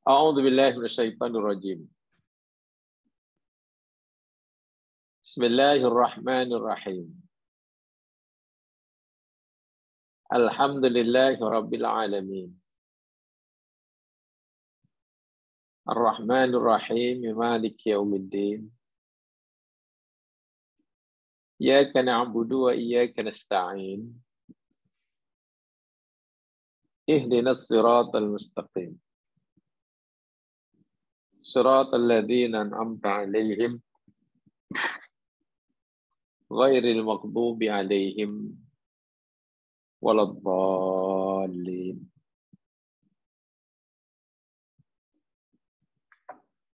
A'udzu billahi minasyaitonir rajim. Bismillahirrahmanirrahim. Alhamdulillahi rabbil alamin. Ar-Rahmanir Rahim, Maliki yaumiddin. Iyyaka na'budu wa iyyaka nasta'in. Ihdinas siratal mustaqim. Siratal ladzina an'amta 'alaihim ghairil maghdubi 'alaihim waladdallin.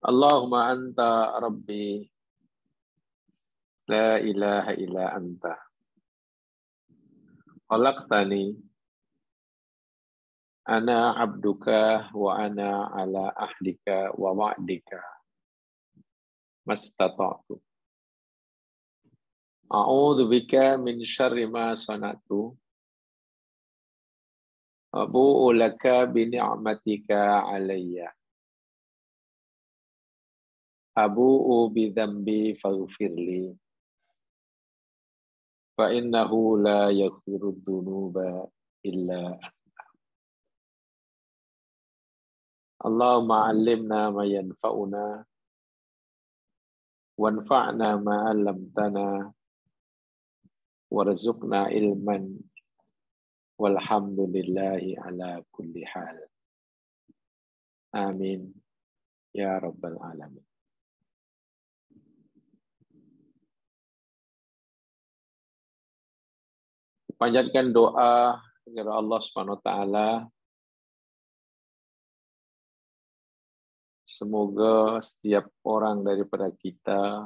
Allahumma anta rabbi la ilaha illa anta. Khalaqtani ana abduka wa ana ala ahdika wa wa'dika mastata'tu. A'udzu bika min syarri ma sana'tu. Abu'u laka bi ni'matika 'alayya. Abu'u bi dzambi faghfirli. Fa innahu la yaghfiru dzunuba illa anta. Allahumma 'allimna ma yanfa'una wanfa'na ma 'allamtana warzuqna ilman walhamdulillahi ala kulli hal. Amin ya rabbal alamin. Panjatkan doa kepada Allah Subhanahu wa taala, semoga setiap orang daripada kita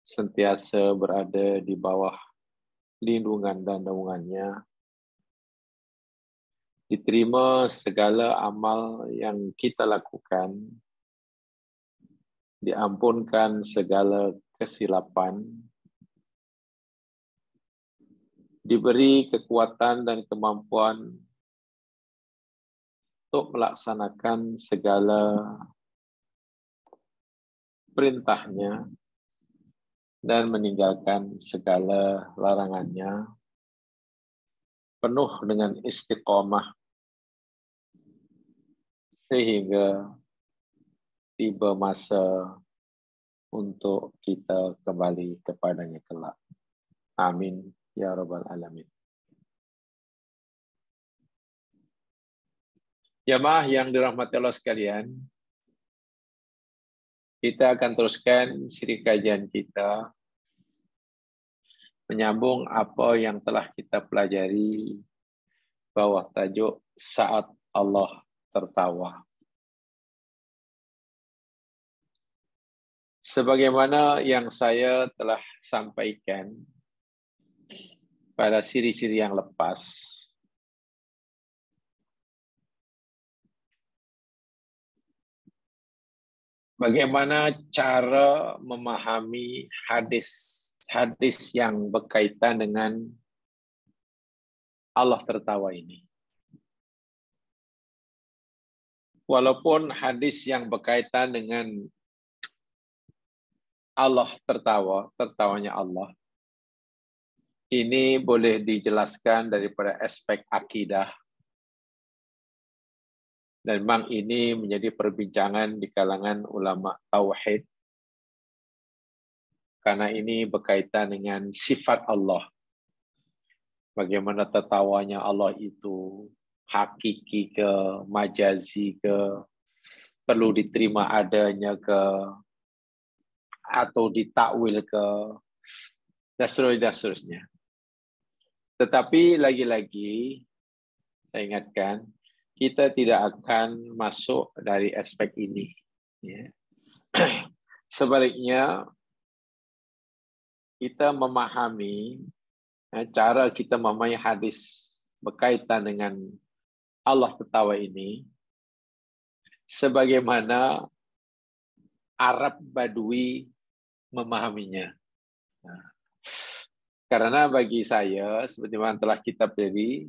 sentiasa berada di bawah lindungan dan naungannya, diterima segala amal yang kita lakukan, diampunkan segala kesilapan, diberi kekuatan dan kemampuan untuk melaksanakan segala perintahnya dan meninggalkan segala larangannya, penuh dengan istiqomah sehingga tiba masa untuk kita kembali kepadanya kelak. Amin ya rabbal alamin. Jamaah yang dirahmati Allah sekalian, kita akan teruskan siri kajian kita menyambung apa yang telah kita pelajari bawah tajuk Saat Allah Tertawa. Sebagaimana yang saya telah sampaikan pada siri-siri yang lepas, bagaimana cara memahami hadis yang berkaitan dengan Allah tertawa ini. Walaupun hadis yang berkaitan dengan Allah tertawa, tertawanya Allah, ini boleh dijelaskan daripada aspek akidah. Dan memang ini menjadi perbincangan di kalangan ulama tauhid. Karena ini berkaitan dengan sifat Allah. Bagaimana tertawanya Allah itu hakiki ke, majazi ke, perlu diterima adanya ke, atau ditakwil ke, dan seterusnya. Tetapi lagi-lagi, saya ingatkan, kita tidak akan masuk dari aspek ini. Ya. Sebaliknya, kita memahami, cara kita memahami hadis berkaitan dengan Allah tertawa ini, sebagaimana Arab Badui memahaminya. Nah, karena bagi saya, seperti mana telah kita pelajari,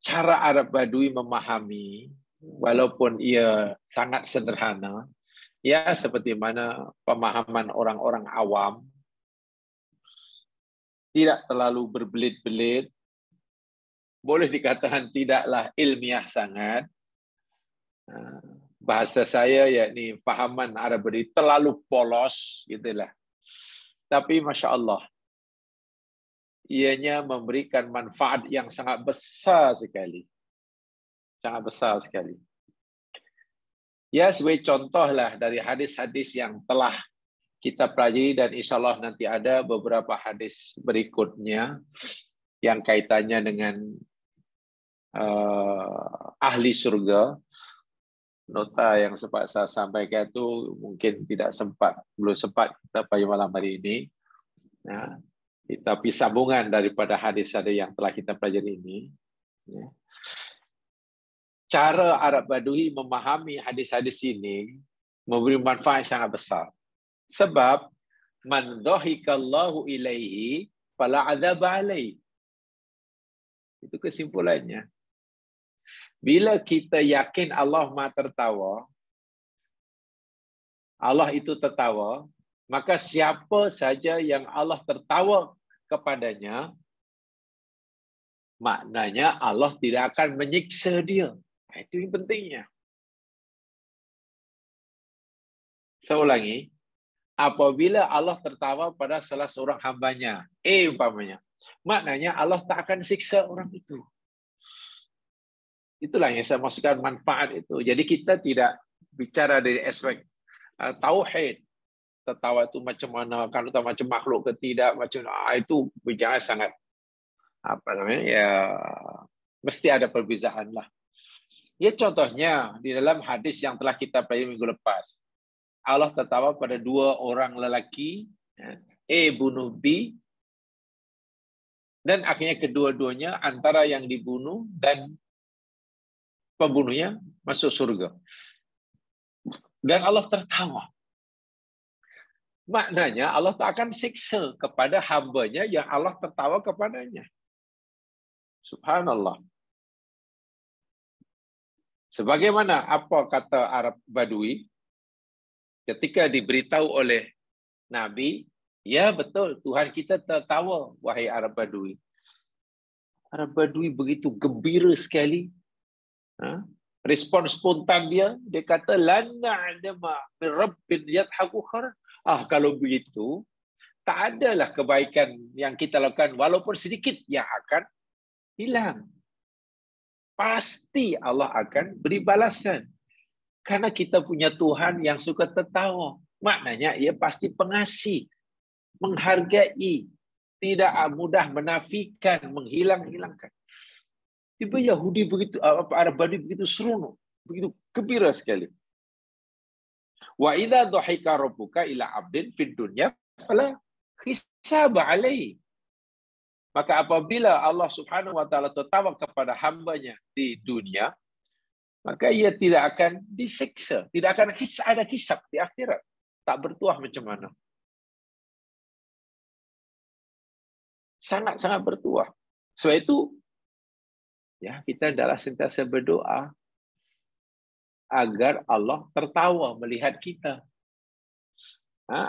cara Arab Badui memahami, walaupun ia sangat sederhana, ya seperti mana pemahaman orang-orang awam, tidak terlalu berbelit-belit, boleh dikatakan tidaklah ilmiah sangat. Bahasa saya yakni fahaman Arab Badui terlalu polos, gitulah. Tapi Masya Allah, ianya memberikan manfaat yang sangat besar sekali. Sangat besar sekali. Ya, sebagai contohlah dari hadis-hadis yang telah kita pelajari, dan insya Allah nanti ada beberapa hadis berikutnya yang kaitannya dengan ahli surga. Nota yang sempat saya sampaikan itu mungkin belum sempat kita pada malam hari ini. Ya, tapi sambungan daripada hadis-hadis yang telah kita pelajari ini. Ya. Cara Arab Badui memahami hadis-hadis ini memberi manfaat sangat besar. Sebab man dhahikallahu ilaihi fala adzab alaihi. Itu kesimpulannya. Bila kita yakin Allah Maha tertawa, Allah itu tertawa, maka siapa saja yang Allah tertawa kepadanya, maknanya Allah tidak akan menyiksa dia. Itu yang pentingnya. Saya ulangi, apabila Allah tertawa pada salah seorang hambanya, umpamanya, maknanya Allah tak akan siksa orang itu. Itulah yang saya maksudkan manfaat itu. Jadi kita tidak bicara dari aspek tauhid. Tertawa itu macam mana, kalau tahu macam makhluk ke tidak, macam itu bicara sangat ya mesti ada perbezaan lah. Ya contohnya di dalam hadis yang telah kita pelajari minggu lepas, Allah tertawa pada dua orang lelaki, bunuh B, dan akhirnya kedua-duanya antara yang dibunuh dan pembunuhnya masuk surga. Dan Allah tertawa. Maknanya Allah tak akan siksa kepada hambanya yang Allah tertawa kepadanya. Subhanallah. Sebagaimana apa kata Arab Badui ketika diberitahu oleh Nabi, ya betul, Tuhan kita tertawa, wahai Arab Badui. Arab Badui begitu gembira sekali. Respon spontan dia kata lana adama min rabbin yadhaku khairan. Kalau begitu, tak adalah kebaikan yang kita lakukan walaupun sedikit yang akan hilang. Pasti Allah akan beri balasan. Karena kita punya Tuhan yang suka tertawa. Maknanya ia pasti pengasih, menghargai, tidak mudah menafikan, menghilangkan. Tiba Yahudi begitu, Arab Badui begitu seronok, begitu gembira sekali. Wa idza dhahika rabbuka ila 'abdin fid dunya fala hisab 'alaihi. Maka apabila Allah Subhanahu wa taala tertawa kepada hambanya di dunia, maka ia tidak akan disiksa, tidak akan ada hisab di akhirat. Tak bertuah macam mana. Sangat-sangat bertuah. Sebab itu ya, kita adalah sentiasa berdoa agar Allah tertawa melihat kita.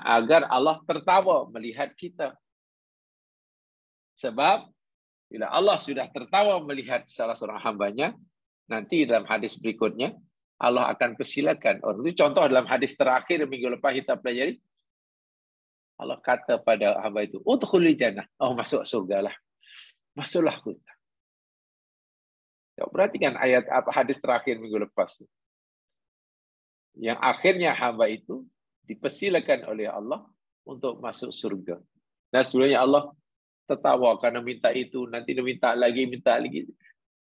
Agar Allah tertawa melihat kita. Sebab bila Allah sudah tertawa melihat salah seorang hambanya, nanti dalam hadis berikutnya, Allah akan persilakan. Itu contoh dalam hadis terakhir minggu lepas kita pelajari. Allah kata pada hamba itu, udkhulil jannah. Masuk surga lah. Masuklah kita. Perhatikan ayat hadis terakhir minggu lepas. Yang akhirnya hamba itu dipersilakan oleh Allah untuk masuk surga. Dan sebelumnya Allah tertawa karena minta itu, nanti dia minta lagi.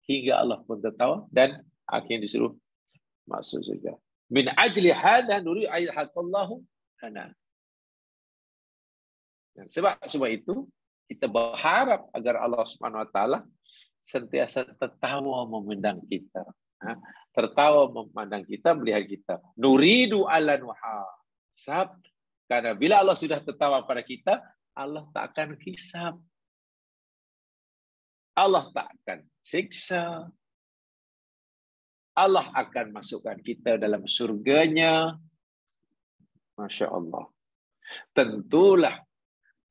Hingga Allah pun tertawa dan akhirnya disuruh masuk surga. Min ajli hadha nuri ayyahallahu lana. Sebab itu kita berharap agar Allah Subhanahu wa taala sentiasa tertawa memandang kita. Tertawa memandang kita, melihat kita. Nuridu alan wahasab. Karena bila Allah sudah tertawa pada kita, Allah tak akan hisab. Allah tak akan siksa. Allah akan masukkan kita dalam surganya. Masya Allah. Tentulah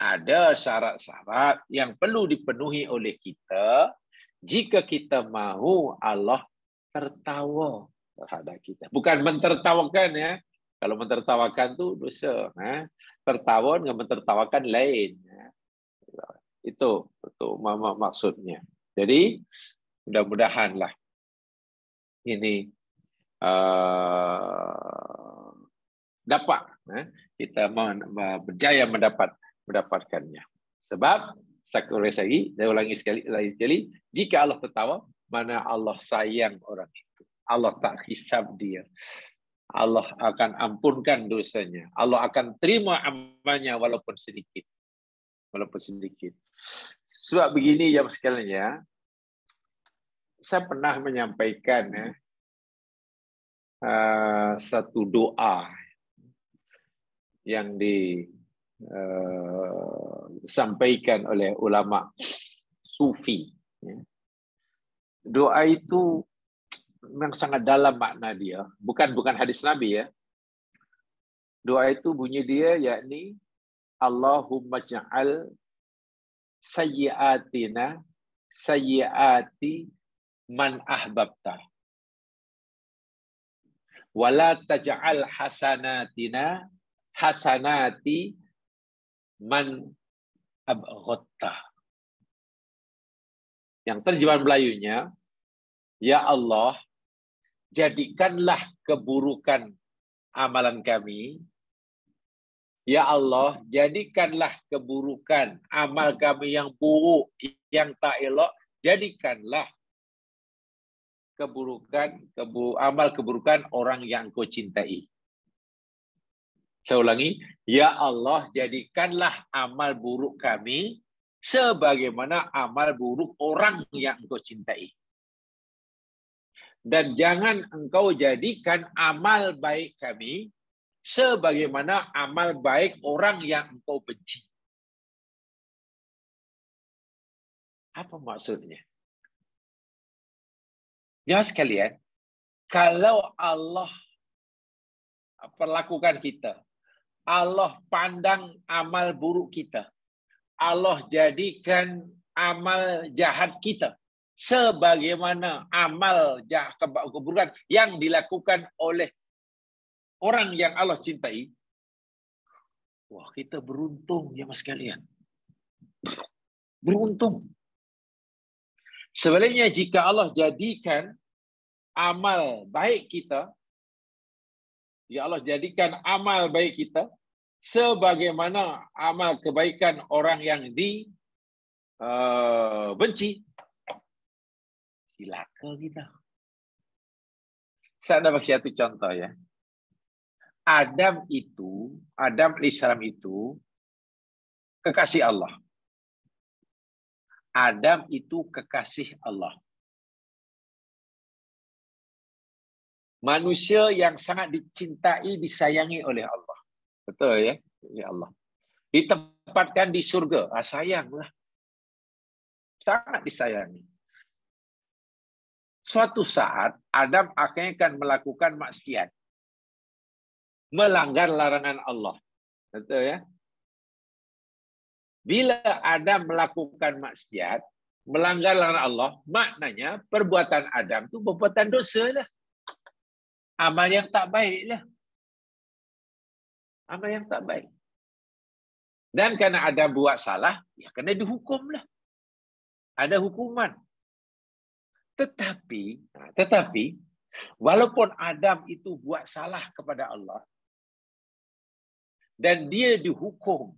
ada syarat-syarat yang perlu dipenuhi oleh kita jika kita mahu Allah tertawa terhadap kita. Bukan mentertawakan ya. Kalau mentertawakan tu dosa. Tertawa dengan mentertawakan lain. Itu maksudnya. Jadi mudah-mudahanlah ini dapat kita berjaya mendapatkannya. Sebab saya ulangi sekali, jika Allah tertawa, mana Allah sayang orang itu. Allah tak hisab dia. Allah akan ampunkan dosanya. Allah akan terima amalnya walaupun sedikit. Sebab begini jam sekalian ya, saya pernah menyampaikan satu doa yang disampaikan oleh ulama Sufi. Doa itu memang sangat dalam makna dia. Bukan hadis Nabi ya. Doa itu bunyi dia yakni Allahumma ja'al sayyiatina sayyiati man ahbabta. Wala taj'al hasanatina hasanati man abghadta. Yang terjemahan Melayunya, ya Allah, jadikanlah keburukan amalan kami. Ya Allah, jadikanlah keburukan amal kami yang buruk, yang tak elok, jadikanlah amal keburukan orang yang Kau cintai. Saya ulangi, ya Allah, jadikanlah amal buruk kami sebagaimana amal buruk orang yang Engkau cintai. Dan jangan Engkau jadikan amal baik kami sebagaimana amal baik orang yang Engkau benci. Apa maksudnya? Ya sekalian, kalau Allah perlakukan kita, Allah pandang amal buruk kita, Allah jadikan amal jahat kita sebagaimana amal jahat keburukan yang dilakukan oleh orang yang Allah cintai. Wah, kita beruntung ya mas sekalian. Beruntung. Sebenarnya jika Allah jadikan amal baik kita, ya Allah jadikan amal baik kita sebagaimana amal kebaikan orang yang dibenci, silakan kita. Saya ada bagi satu contoh ya. Adam alaihissalam itu kekasih Allah. Adam itu kekasih Allah. Manusia yang sangat dicintai, disayangi oleh Allah. Betul ya? Ya Allah. Ditempatkan di surga. Sayanglah. Sangat disayangi. Suatu saat, Adam akan melakukan maksiat. Melanggar larangan Allah. Betul ya? Bila Adam melakukan maksiat, melanggar larangan Allah, maknanya perbuatan Adam itu perbuatan dosa lah. Amal yang tak baik lah. Amal yang tak baik. Dan karena Adam buat salah, ya kena dihukum lah. Ada hukuman. Tetapi, walaupun Adam itu buat salah kepada Allah, dan dia dihukum,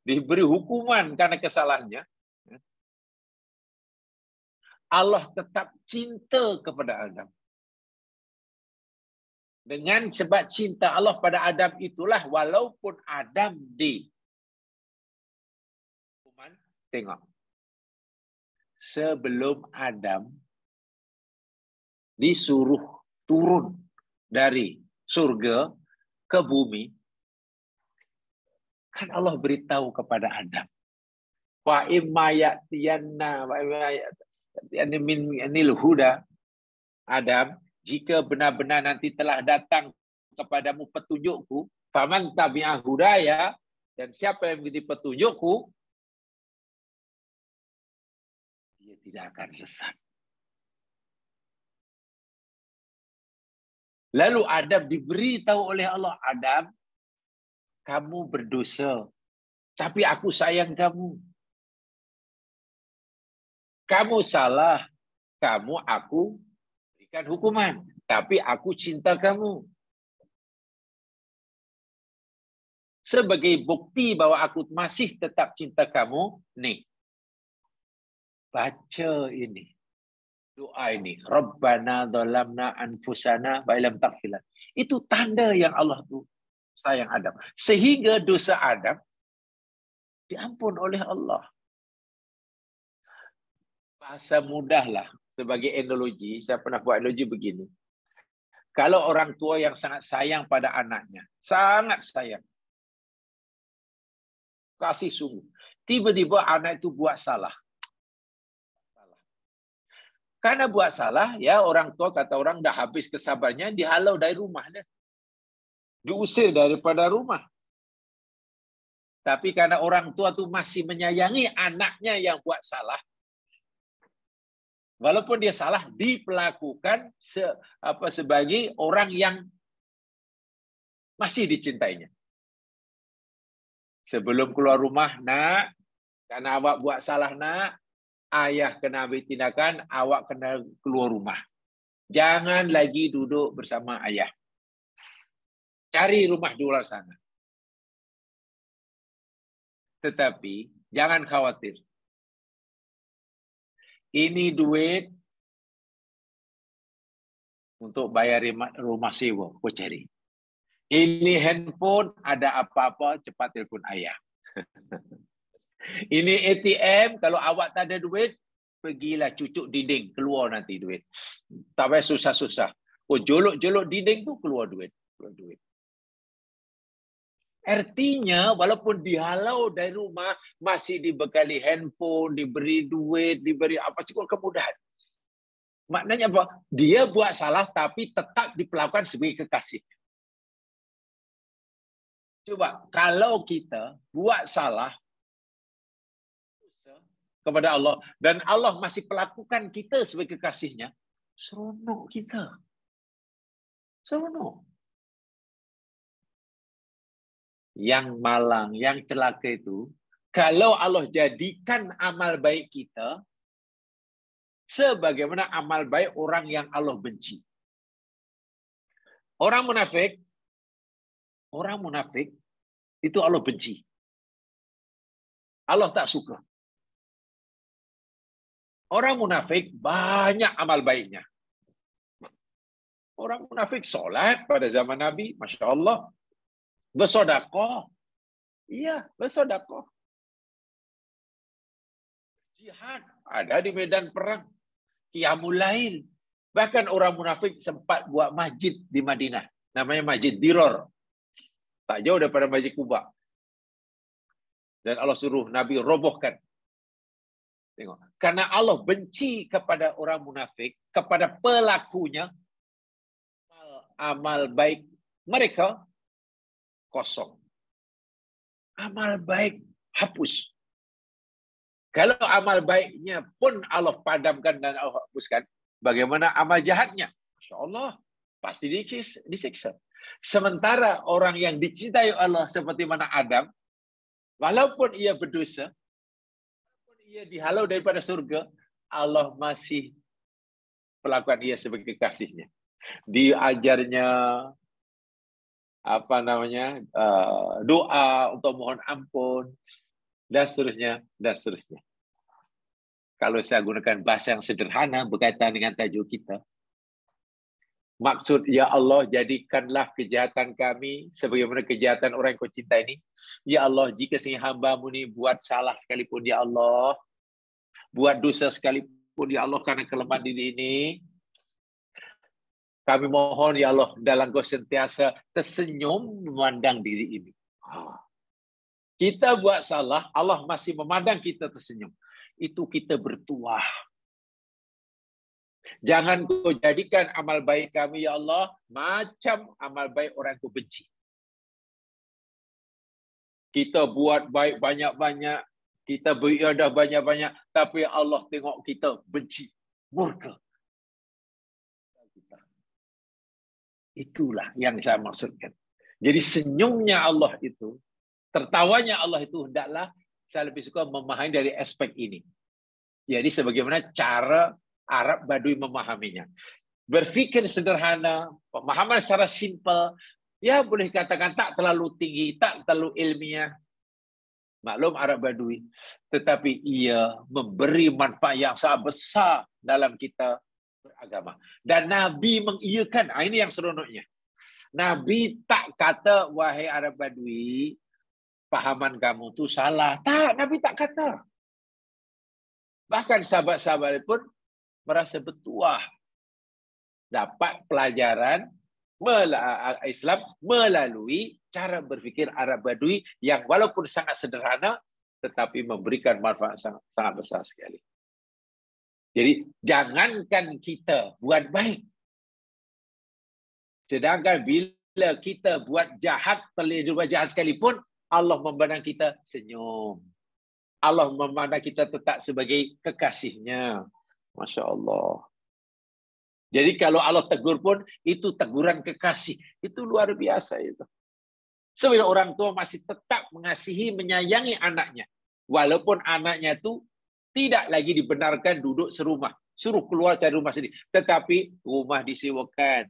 diberi hukuman karena kesalahannya, Allah tetap cinta kepada Adam. Dengan sebab cinta Allah pada Adam itulah, walaupun Adam tengok, sebelum Adam disuruh turun dari surga ke bumi, kan Allah beritahu kepada Adam, wa imma ya'tiyanna wa imma ya'tiyanna minil huda Adam, jika benar-benar nanti telah datang kepadamu petunjukku, faman tabi'a hudaya, dan siapa yang mengikuti petunjukku, dia tidak akan sesat. Lalu Adam diberitahu oleh Allah, Adam, kamu berdosa, tapi aku sayang kamu. Kamu salah, aku berikan hukuman, tapi aku cinta kamu. Sebagai bukti bahwa aku masih tetap cinta kamu, nih, baca ini. Doa ini, Rabbana dhalamna anfusana wa illam taghfir lana. Itu tanda yang Allah tuh sayang Adam. Sehingga dosa Adam diampun oleh Allah. Bahasa mudahlah, sebagai analogi, saya pernah buat analogi begini. Kalau orang tua yang sangat sayang pada anaknya, sangat sayang, kasih sungguh, tiba-tiba anak itu buat salah. Karena buat salah, ya orang tua, kata orang, dah habis kesabarannya, dihalau dari rumahnya. Diusir daripada rumah. Tapi karena orang tua itu masih menyayangi anaknya yang buat salah, walaupun dia salah, diperlakukan sebagai orang yang masih dicintainya. Sebelum keluar rumah, nak, karena awak buat salah, nak, ayah kena ambil tindakan, awak kena keluar rumah. Jangan lagi duduk bersama ayah. Cari rumah di luar sana. Tetapi jangan khawatir. Ini duit untuk bayar rumah sewa, kau cari. Ini handphone, ada apa-apa cepat telepon ayah. Ini ATM, kalau awak tak ada duit, pergilah cucuk dinding, keluar nanti duit. Tak payah susah-susah. Oh, jolok-jolok dinding tu keluar duit. Keluar duit. Artinya, walaupun dihalau dari rumah, masih dibekali handphone, diberi duit, diberi apa sih kemudahan. Maknanya apa? Dia buat salah, tapi tetap diperlakukan sebagai kekasih. Coba, kalau kita buat salah kepada Allah, dan Allah masih perlakukan kita sebagai kekasihnya, seronok kita. Seronok. Yang malang, yang celaka itu, kalau Allah jadikan amal baik kita sebagaimana amal baik orang yang Allah benci. Orang munafik itu Allah benci. Allah tak suka. Orang munafik banyak amal baiknya. Orang munafik solat pada zaman Nabi, Masya Allah. Bersedekah. Iya, bersedekah. Jihad ada di medan perang. Qiyamul Lail. Bahkan orang munafik sempat buat masjid di Madinah. Namanya Masjid Diror. Tak jauh daripada Masjid Kuba. Dan Allah suruh Nabi robohkan. Tengok. Karena Allah benci kepada orang munafik, kepada pelakunya, amal baik mereka kosong. Amal baik hapus. Kalau amal baiknya pun Allah padamkan dan Allah hapuskan, bagaimana amal jahatnya? Masya Allah, pasti disiksa. Sementara orang yang dicintai Allah seperti mana Adam, walaupun ia berdosa, walaupun ia dihalau daripada surga, Allah masih perlakukan ia sebagai kekasihnya. Diajarnya doa untuk mohon ampun, dan seterusnya, dan seterusnya. Kalau saya gunakan bahasa yang sederhana berkaitan dengan tajuk kita, maksud, ya Allah, jadikanlah kejahatan kami sebagaimana kejahatan orang yang kau cinta ini. Ya Allah, jika sehingga hamba-Mu ini buat salah sekalipun, ya Allah, buat dosa sekalipun, ya Allah, karena kelemahan diri ini, kami mohon, ya Allah, dalam Kau sentiasa tersenyum memandang diri ini. Kita buat salah, Allah masih memandang kita tersenyum. Itu kita bertuah. Jangan kau jadikan amal baik kami, ya Allah, macam amal baik orang kau benci. Kita buat baik banyak-banyak, kita beribadah banyak-banyak, tapi Allah tengok kita benci, murka. Itulah yang saya maksudkan. Jadi senyumnya Allah itu, tertawanya Allah itu, hendaklah saya lebih suka memahami dari aspek ini. Jadi sebagaimana cara Arab Badui memahaminya. Berpikir sederhana, pemahaman secara simpel, ya boleh katakan tak terlalu tinggi, tak terlalu ilmiah. Maklum Arab Badui, tetapi ia memberi manfaat yang sangat besar dalam kita beragama. Dan Nabi mengiyakan, ini yang seronoknya. Nabi tak kata, wahai Arab Badui, pahaman kamu tu salah. Tak, Nabi tak kata. Bahkan sahabat-sahabat pun merasa bertuah. Dapat pelajaran Islam melalui cara berfikir Arab Badui yang walaupun sangat sederhana, tetapi memberikan manfaat sangat besar sekali. Jadi, jangankan kita buat baik. Sedangkan bila kita buat jahat, terlibat jahat sekalipun, Allah memandang kita senyum. Allah memandang kita tetap sebagai kekasihnya. Masya Allah. Jadi kalau Allah tegur pun, itu teguran kekasih. Itu luar biasa itu. Sebenarnya orang tua masih tetap mengasihi, menyayangi anaknya. Walaupun anaknya itu tidak lagi dibenarkan duduk serumah. Suruh keluar cari rumah sendiri. Tetapi rumah disewakan.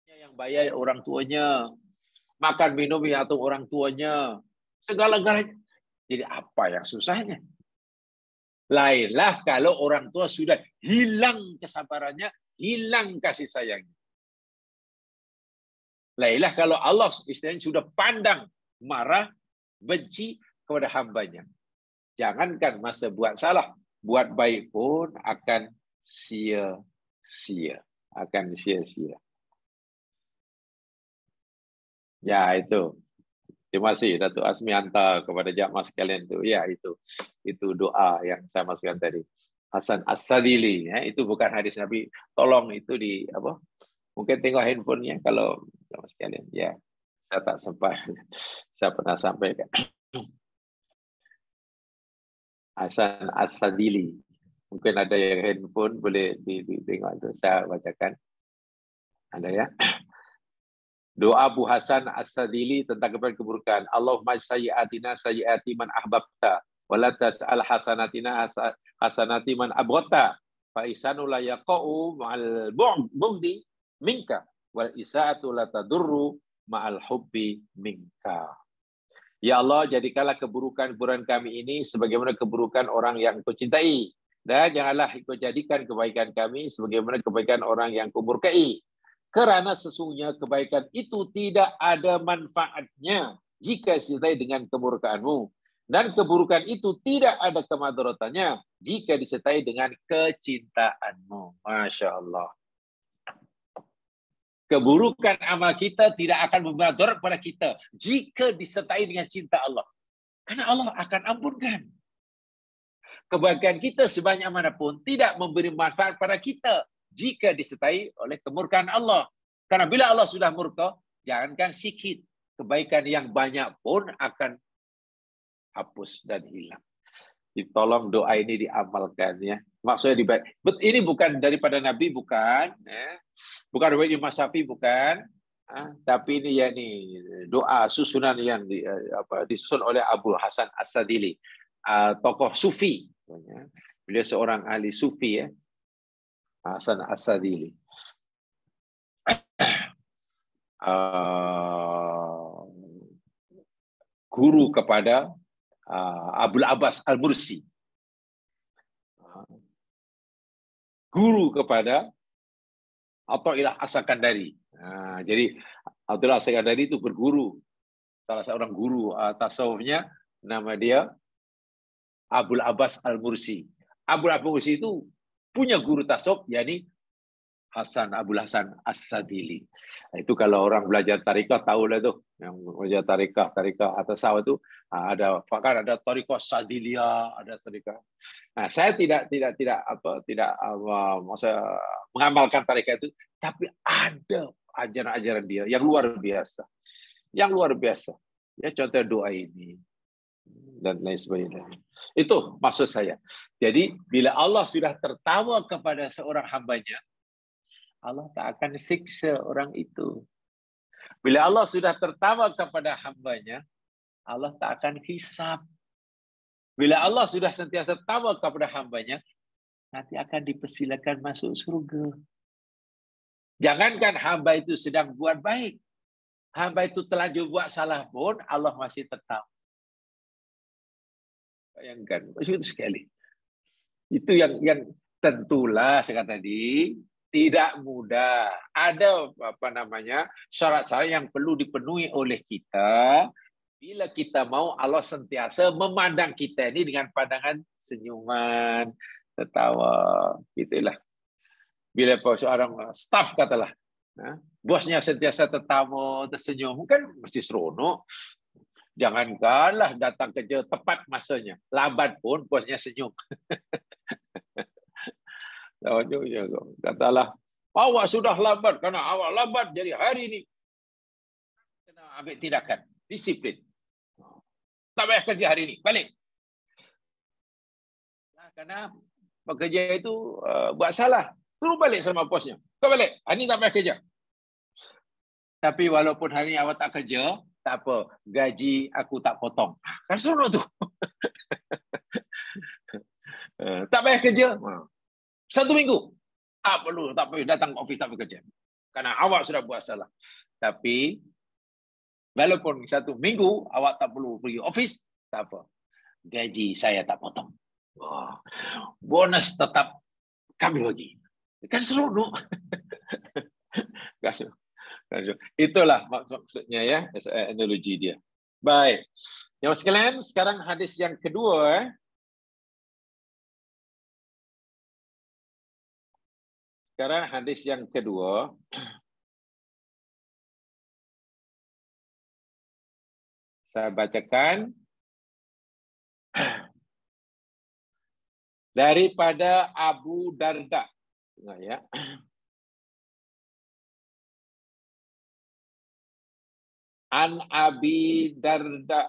Yang bayar orang tuanya. Makan minum yang atur orang tuanya. Segala-galanya. Jadi apa yang susahnya? Lainlah kalau orang tua sudah hilang kesabarannya, hilang kasih sayangnya. Lainlah kalau Allah istilahnya sudah pandang, marah, benci kepada hambanya. Jangankan masa buat salah, buat baik pun akan sia-sia. Akan sia-sia. Ya, itu. Terima kasih Datuk Azmi hantar kepada jamaah sekalian tu. Ya, itu doa yang saya masukkan tadi. Hasan As-Sadili, itu bukan hadis Nabi. Tolong itu di apa? Mungkin tengok handphonenya kalau jamaah sekalian. Ya, saya tak sempat. Saya pernah sampaikan. Hasan As-Sadili. Mungkin ada yang handphone boleh ditengok itu. Saya bacakan. Ada ya? Doa Abu Hasan As-Sadili tentang keburukan. Allahumma sayyi'atina sayyi'ati man ahbabta wa la tas'al hasanatina hasanati man abghata fa isanu la yaqa'u ma'al bughdi minka wal isaatu la tadurru ma'al hubbi minka. Ya Allah, jadikanlah keburukan-keburukan kami ini sebagaimana keburukan orang yang Kau cintai, dan janganlah Kau jadikan kebaikan kami sebagaimana kebaikan orang yang Kau murkai. Kerana sesungguhnya kebaikan itu tidak ada manfaatnya jika disertai dengan kemurkaan-Mu. Dan keburukan itu tidak ada kemadaratannya jika disertai dengan kecintaan-Mu. Masya Allah. Keburukan amal kita tidak akan memadarat pada kita jika disertai dengan cinta Allah. Karena Allah akan ampunkan. Kebaikan kita sebanyak manapun tidak memberi manfaat pada kita jika disertai oleh kemurkaan Allah. Karena bila Allah sudah murka, jangankan sikit, kebaikan yang banyak pun akan hapus dan hilang. Tolong doa ini diamalkan ya. Maksudnya ini bukan daripada Nabi, bukan. Bukan dari Imam Syafi'i, bukan. Tapi ini ya doa susunan yang disusun oleh Abu Hasan As-Sadili, tokoh Sufi. Beliau seorang ahli Sufi ya. Hasan As-Sadili. Guru kepada Abul Abbas Al-Mursi. Guru kepada Athaillah As-Sakandari. Jadi Athaillah As-Sakandari itu berguru. Salah seorang guru tasawufnya, nama dia Abul Abbas Al-Mursi. Abul Abbas Al-Mursi itu punya guru tasawuf, yakni Abdul Hasan As-Sadili. Itu kalau orang belajar tarikah tahulah tu. Yang belajar tarikah atas sawah itu ada fakar, ada tarikah Sadiliyah, ada tarikah. Nah, saya tidak maksudnya mengamalkan tarikah itu, tapi ada ajaran-ajaran dia yang luar biasa. Yang luar biasa. Ya, contoh doa ini dan lain sebagainya. Itu maksud saya. Jadi bila Allah sudah tertawa kepada seorang hambanya, Allah tak akan siksa orang itu. Bila Allah sudah tertawa kepada hambanya, Allah tak akan hisab. Bila Allah sudah sentiasa tertawa kepada hambanya, nanti akan dipersilakan masuk surga. Jangankan hamba itu sedang buat baik, hamba itu terlanjur buat salah pun, Allah masih tertawa. Bayangkan, itu sekali. Itu yang tentulah saya kata tadi, tidak mudah. Ada syarat-syarat yang perlu dipenuhi oleh kita. Bila kita mau Allah sentiasa memandang kita ini dengan pandangan senyuman, tertawa, gitulah. Bila seorang staff katalah, bosnya sentiasa tertawa, tersenyum, kan mesti seronok. Jangankanlah datang kerja tepat masanya, lambat pun bosnya senyum. Katalah, awak sudah lambat karena awak lambat jadi hari ini kena ambil tindakan, disiplin. Tak payah kerja hari ini, balik. Karena pekerja itu buat salah, suruh balik sama bosnya. Kau balik, hari ini tak payah kerja. Tapi walaupun hari ini awak tak kerja, tak apa, gaji aku tak potong. Kan seronok tu. Tak payah kerja. 1 minggu. Tak perlu datang ke office, tak bekerja. Karena awak sudah buat salah. Tapi, walaupun 1 minggu, awak tak perlu pergi office, tak apa. Gaji saya tak potong. Bonus tetap kami bagi. Kan seronok. Itulah maksudnya ya, analogi dia. Baik. Yang sekalian, sekarang hadis yang kedua. Sekarang hadis yang kedua. Saya bacakan. Daripada Abu Darda. Ya. An Abi Darda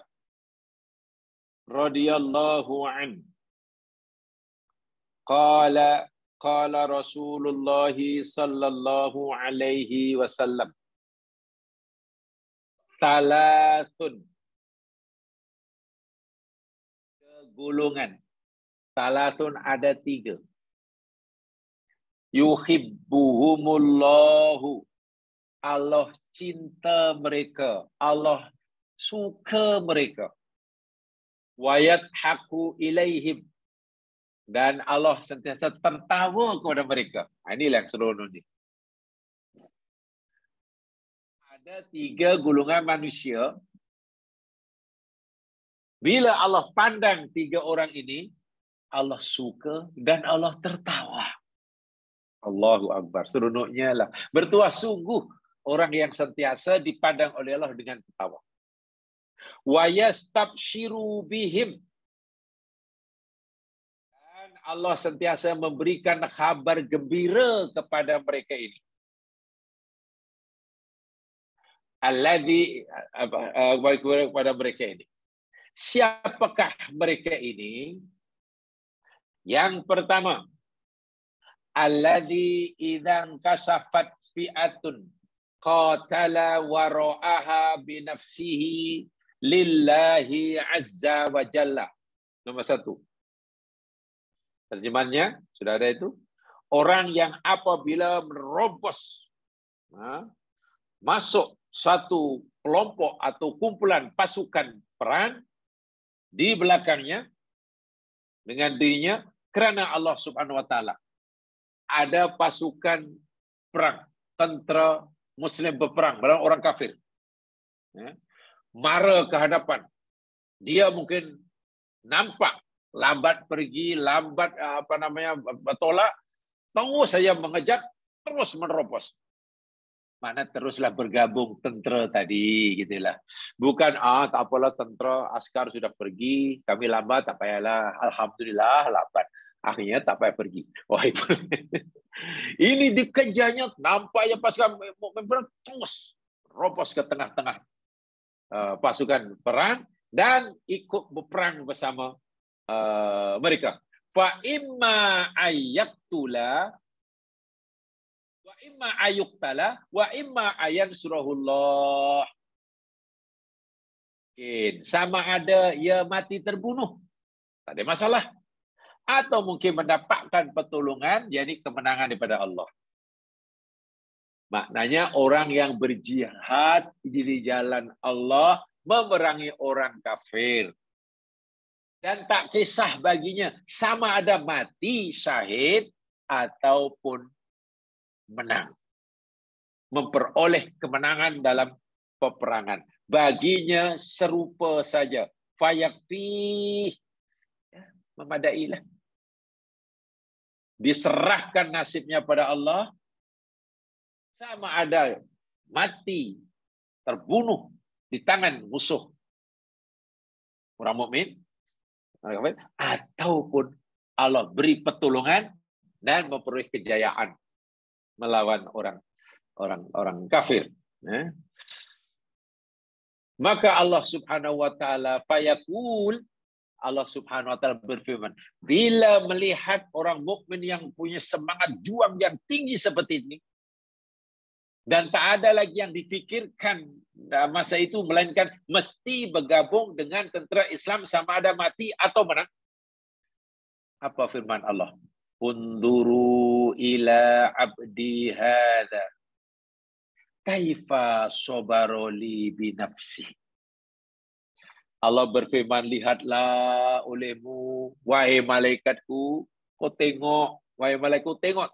radhiyallahu an. Qala Rasulullah sallallahu alaihi wasallam. Salatun. Golongan. Salatun ada 3. Yuhibbuhumullahu. Allah cinta mereka. Allah suka mereka. Wa yadhaku ilaihim. Dan Allah sentiasa tertawa kepada mereka. Inilah yang seronok ni. Ada 3 golongan manusia. Bila Allah pandang 3 orang ini, Allah suka dan Allah tertawa. Allahu Akbar. Seronoknya lah. Bertuah sungguh orang yang sentiasa dipandang oleh Allah dengan tertawa. Wa yastabshiru bihim. Allah sentiasa memberikan kabar gembira kepada mereka ini. Alladzi kepada mereka ini. Siapakah mereka ini? Yang pertama, alladzi idzan kasafat fi'atun qatala wa ra'aha bi nafsihi lillahi azza wa jalla. Nomor 1. Terjemahannya, sudah ada itu. Orang yang apabila menerobos, masuk satu kelompok atau kumpulan pasukan perang di belakangnya dengan dirinya, kerana Allah Subhanahu wa taala. Ada pasukan perang, tentera Muslim berperang melawan orang kafir. Mara ke hadapan. Dia mungkin nampak lambat pergi, lambat bertolak, terus saja mengejar terus menerobos. Mana teruslah bergabung tentera tadi, gitulah. Bukan tak apalah tentera askar sudah pergi, kami lambat tak payahlah, alhamdulillah lambat. Akhirnya tak payah pergi. Wah itu. Ini dikejarnya, nampaknya pasukan mukmin terus robos ke tengah-tengah pasukan perang dan ikut berperang bersama mereka. Fa imma ayaktula wa imma ayuktala wa imma ayansurahullah. Sama ada ia mati terbunuh, tak ada masalah, atau mungkin mendapatkan pertolongan, yakni kemenangan daripada Allah. Maknanya orang yang berjihad di jalan Allah memerangi orang kafir. Dan tak kisah baginya sama ada mati syahid ataupun menang. Memperoleh kemenangan dalam peperangan. Baginya serupa saja. Fayakfi. Memadailah. Diserahkan nasibnya pada Allah. Sama ada mati, terbunuh di tangan musuh orang mukmin, ataupun Allah beri pertolongan dan memperoleh kejayaan melawan orang kafir. Maka Allah Subhanahu wa taala fayaqul, Allah Subhanahu wa taala berfirman, bila melihat orang mukmin yang punya semangat juang yang tinggi seperti ini, dan tak ada lagi yang difikirkan masa itu melainkan mesti bergabung dengan tentera Islam sama ada mati atau menang. Apa firman Allah? Unduru ila abdi hadza kaifa sabaroli binafsi. Allah berfirman, lihatlah olehmu, wahai malaikatku, kau tengok, wahai malaikatku, tengok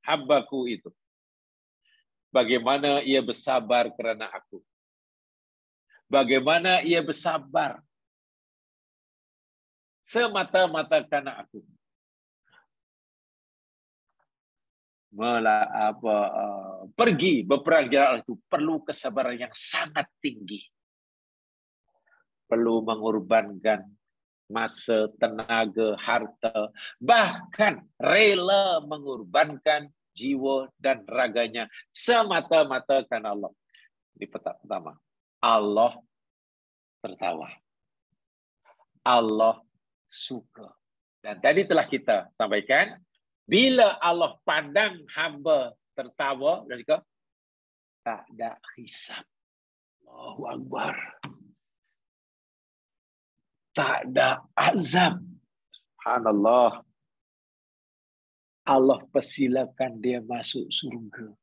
hambaku itu. Bagaimana ia bersabar kerana aku. Bagaimana ia bersabar semata-mata kerana aku. Pergi berperang jalan itu perlu kesabaran yang sangat tinggi. Perlu mengorbankan masa, tenaga, harta, bahkan rela mengorbankan jiwa dan raganya semata-mata karena Allah. Ini pertama. Allah tertawa. Allah suka. Dan tadi telah kita sampaikan, bila Allah pandang hamba tertawa, dan juga tak ada hisab. Allahu Akbar. Tak ada azab. Subhanallah. Allah persilakan dia masuk surga.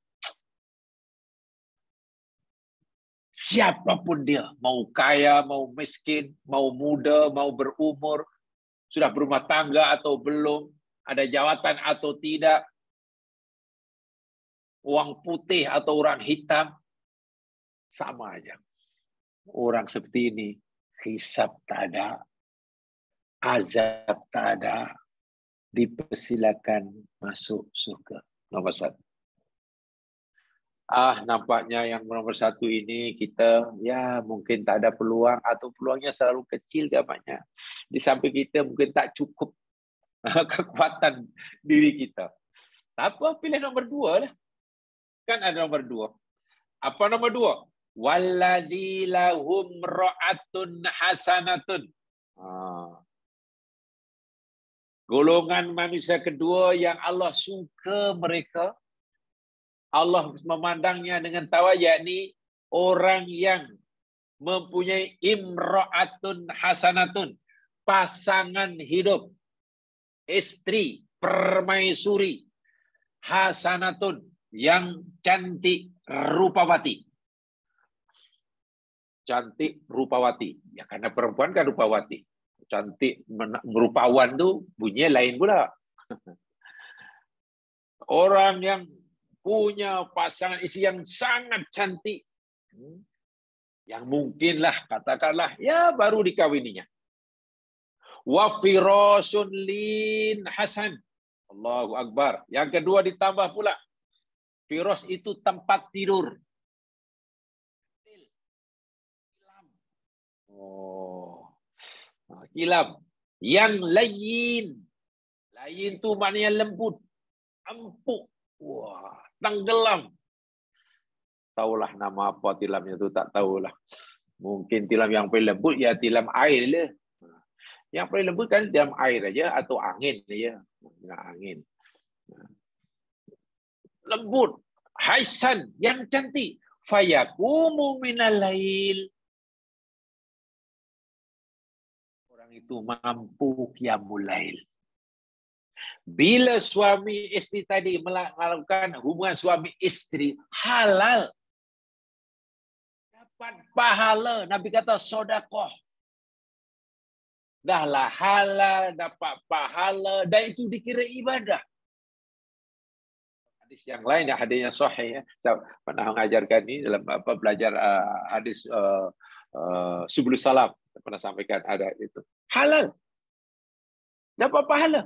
Siapapun dia, mau kaya, mau miskin, mau muda, mau berumur, sudah berumah tangga atau belum, ada jawatan atau tidak, orang putih atau orang hitam, sama aja. Orang seperti ini, hisab tak ada, azab tak ada, dipersilakan masuk surga. Nomor 1. Nampaknya yang nomor 1 ini kita mungkin tak ada peluang atau peluangnya selalu kecil gambarnya. Di samping kita mungkin tak cukup kekuatan diri kita. Apa, pilih nomor 2 lah. Kan ada nomor 2. Apa nomor 2? Walladzi lahum ra'atun hasanatun. Golongan manusia kedua yang Allah suka mereka, Allah memandangnya dengan tawa, yakni orang yang mempunyai imra'atun hasanatun, pasangan hidup, istri, permaisuri, hasanatun, yang cantik rupawati. Cantik rupawati. Ya karena perempuan kan rupawati. Cantik merupawan tu bunyinya lain pula. Orang yang punya pasangan istri yang sangat cantik, yang mungkinlah katakanlah baru dikawininya. Wa firasun lin hasan. Allahu Akbar. Yang kedua ditambah pula Firos itu tempat tidur. Oh, kilam. Yang layin. Layin itu maknanya lembut. Empuk. Wah, tenggelam. Tahulah nama apa tilamnya itu, tak tahulah. Mungkin tilam yang paling lembut ya tilam air lah. Yang paling lembut kan tilam air aja atau angin aja. Angin. Lembut. Haisan yang cantik. Fayakumu minal lail. Orang itu mampu qiyamul lail. Bila suami istri tadi melakukan hubungan suami istri halal, dapat pahala. Nabi kata sedekah. Dahlah halal, dapat pahala, dan itu dikira ibadah. Hadis yang lain, hadis yang sahih, saya pernah mengajarkan ini dalam belajar hadis Subulus Salam, saya pernah sampaikan ada itu. Halal, dapat pahala.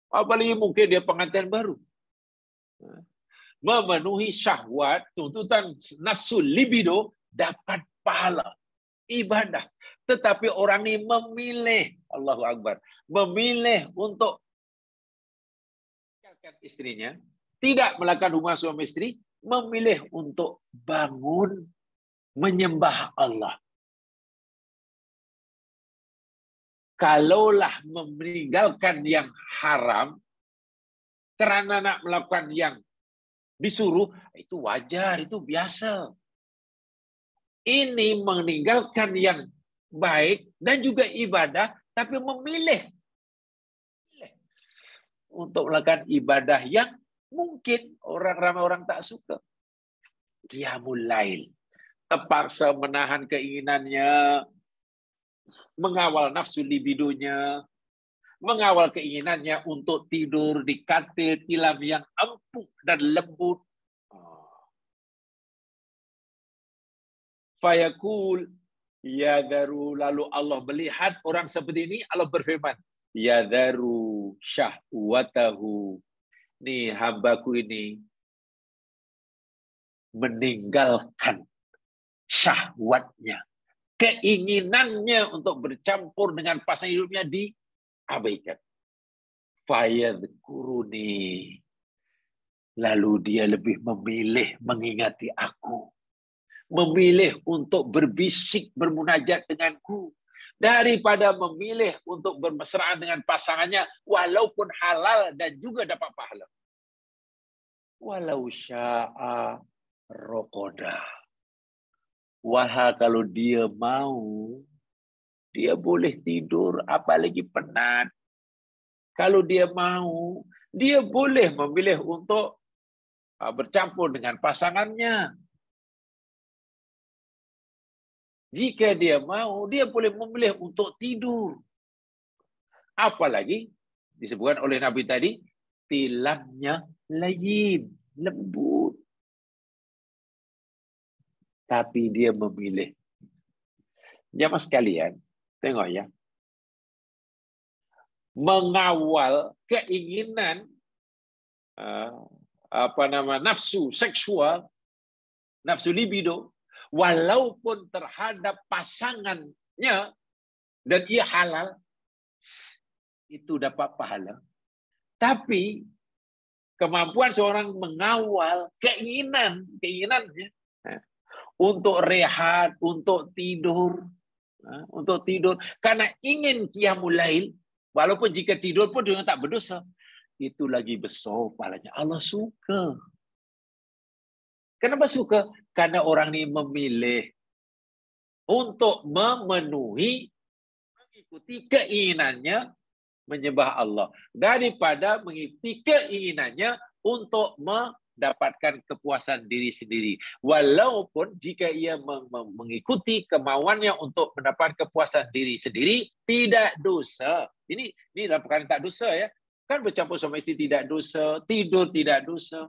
Apalagi mungkin dia pengantin baru. Memenuhi syahwat, tuntutan nafsu libido, dapat pahala. Ibadah. Tetapi orang ini memilih, Allahu Akbar, memilih untuk meninggalkan istrinya, tidak melakukan hubungan suami istri, memilih untuk bangun menyembah Allah. Kalaulah meninggalkan yang haram, karena nak melakukan yang disuruh, itu wajar, itu biasa. Ini meninggalkan yang baik dan juga ibadah, tapi memilih untuk melakukan ibadah yang mungkin ramai orang tak suka. Qiyamul lail. Terpaksa menahan keinginannya, mengawal nafsu libidonya, mengawal keinginannya untuk tidur di katil tilam yang empuk dan lembut. Fayaqul ya daru, lalu Allah melihat orang seperti ini, Allah berfirman, ya daru syahwatahu, nih hambaku ini meninggalkan syahwatnya, keinginannya untuk bercampur dengan pasangan hidupnya diabaikan. Fayadhkuruni, lalu dia lebih memilih mengingati aku, memilih untuk berbisik, bermunajat denganku, daripada memilih untuk bermesraan dengan pasangannya, walaupun halal dan juga dapat pahala. Walau sya'a roqodah. Wahai kalau dia mau, dia boleh tidur, apalagi penat. Kalau dia mau, dia boleh memilih untuk bercampur dengan pasangannya. Jika dia mau, dia boleh memilih untuk tidur. Apalagi disebutkan oleh Nabi tadi, tilamnya layin, lembut. Tapi dia memilih. Jamaah sekalian, tengok ya. Mengawal keinginan nafsu seksual, nafsu libido, walaupun terhadap pasangannya dan ia halal, itu dapat pahala. Tapi kemampuan seorang mengawal keinginannya untuk rehat, untuk tidur, karena ingin qiyamul lail, walaupun jika tidur pun dia tak berdosa, itu lagi besar pahalanya. Allah suka. Kenapa suka? Karena orang ini memilih untuk mengikuti keinginannya menyembah Allah, daripada mengikuti keinginannya untuk mendapatkan kepuasan diri sendiri. Walaupun jika ia mengikuti kemauannya untuk mendapat kepuasan diri sendiri, tidak dosa. Ini dalam perkara tak dosa ya. Kan bercampur suami istri tidak dosa, tidur tidak dosa.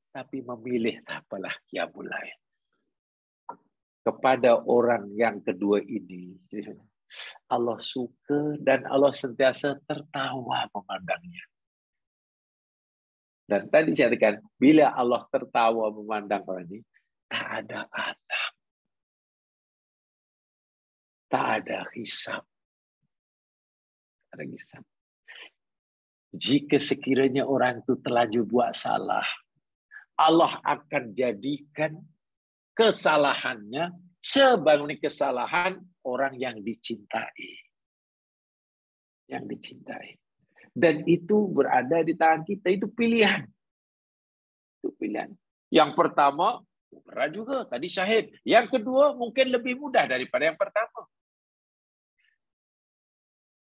Tapi memilih apalah qiyamul lail. Kepada orang yang kedua ini, Allah suka dan Allah sentiasa tertawa memandangnya. Dan tadi saya katakan, bila Allah tertawa memandang orang ini, tak ada azab, tak ada hisab. Tak ada hisab. Jika sekiranya orang itu terlanjur buat salah, Allah akan jadikan kesalahannya sebagai kesalahan orang yang dicintai. Yang dicintai. Dan itu berada di tangan kita. Itu pilihan. Itu pilihan. Yang pertama, berat juga. Tadi syahid. Yang kedua, mungkin lebih mudah daripada yang pertama.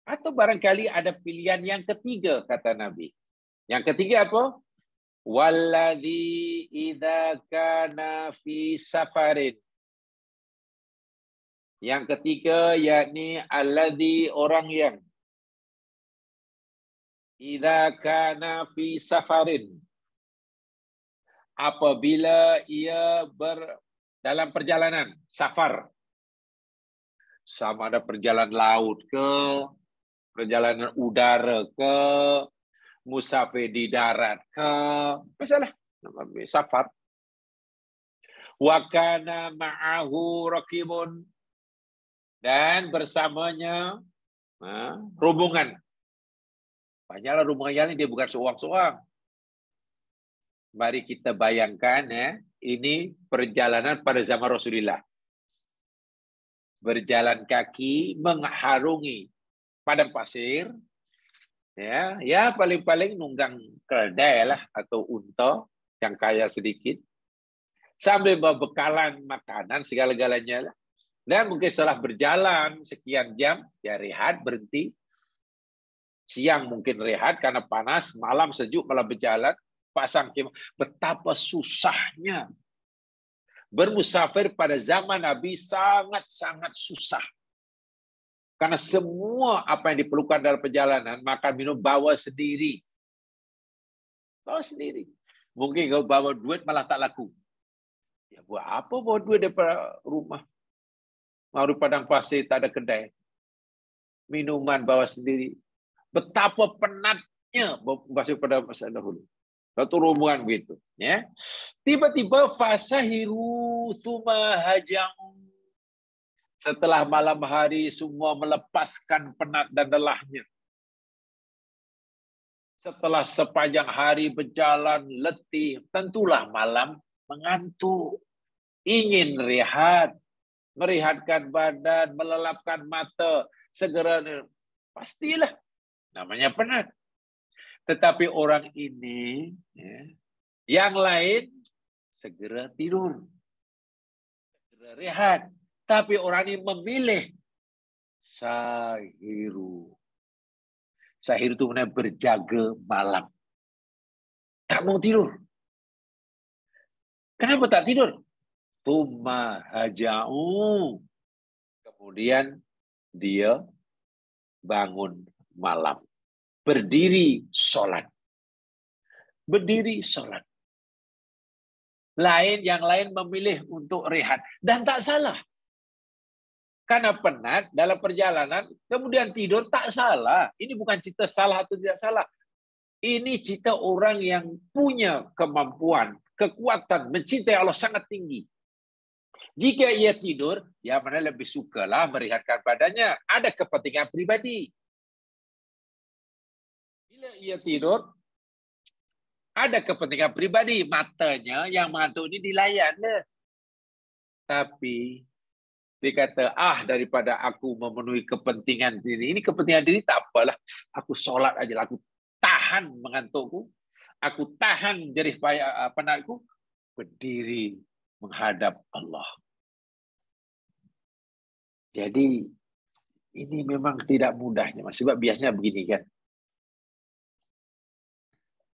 Atau barangkali ada pilihan yang ketiga, kata Nabi. Yang ketiga apa? Walladzi idza kana fi safarin. Yang ketiga yakni alladzi, orang yang idza kana fi safarin, apabila ia dalam perjalanan, safar. Sama ada perjalanan laut ke, perjalanan udara ke, musafir di darat ke, masalah safar. Wa kana ma'ahu raqibun, dan bersamanya rombongan. Banyaklah rombongan ini, dia bukan seorang-seorang. Mari kita bayangkan ini perjalanan pada zaman Rasulullah. Berjalan kaki mengharungi padang pasir. Ya paling-paling nunggang keledai lah atau unta yang kaya sedikit. Sambil berbekalan makanan segala-galanya lah. Dan mungkin setelah berjalan sekian jam, ya rehat, berhenti. Siang mungkin rehat karena panas, malam sejuk malah berjalan, pasang kemah. Betapa susahnya. Bermusafir pada zaman Nabi sangat-sangat susah. Karena semua apa yang diperlukan dalam perjalanan, makan minum bawa sendiri. Bawa sendiri. Mungkin kalau bawa duit malah tak laku. Ya buat apa bawa duit daripada rumah? Mau di padang pasir tak ada kedai. Minuman bawa sendiri. Betapa penatnya masuk pada masa dahulu. Satu rombongan begitu. Ya. Tiba-tiba fasahiru tuma hajang. Setelah malam hari semua melepaskan penat dan lelahnya. Setelah sepanjang hari berjalan letih, tentulah malam mengantuk. Ingin rehat, merehatkan badan, melelapkan mata, segera pastilah namanya penat. Tetapi orang ini, yang lain segera tidur, segera rehat. Tapi orang ini memilih sahiru. Sahir itu benar berjaga malam. Tak mau tidur. Kenapa tak tidur? Tuma haja'u. Kemudian dia bangun malam. Berdiri sholat. Berdiri sholat. Yang lain memilih untuk rehat. Dan tak salah. Karena penat dalam perjalanan, kemudian tidur, tak salah. Ini bukan cerita salah atau tidak salah. Ini cerita orang yang punya kemampuan, kekuatan, mencintai Allah sangat tinggi. Jika ia tidur, ya mana lebih sukalah merehatkan badannya. Ada kepentingan pribadi. Bila ia tidur, ada kepentingan pribadi. Matanya yang mengantuk ini dilayan. Tapi dia kata, daripada aku memenuhi kepentingan diri. Ini kepentingan diri tak apalah. Aku solat aja. Aku tahan mengantukku. Aku tahan jerih penatku. Berdiri menghadap Allah. Jadi, ini memang tidak mudahnya. Sebab biasanya begini kan.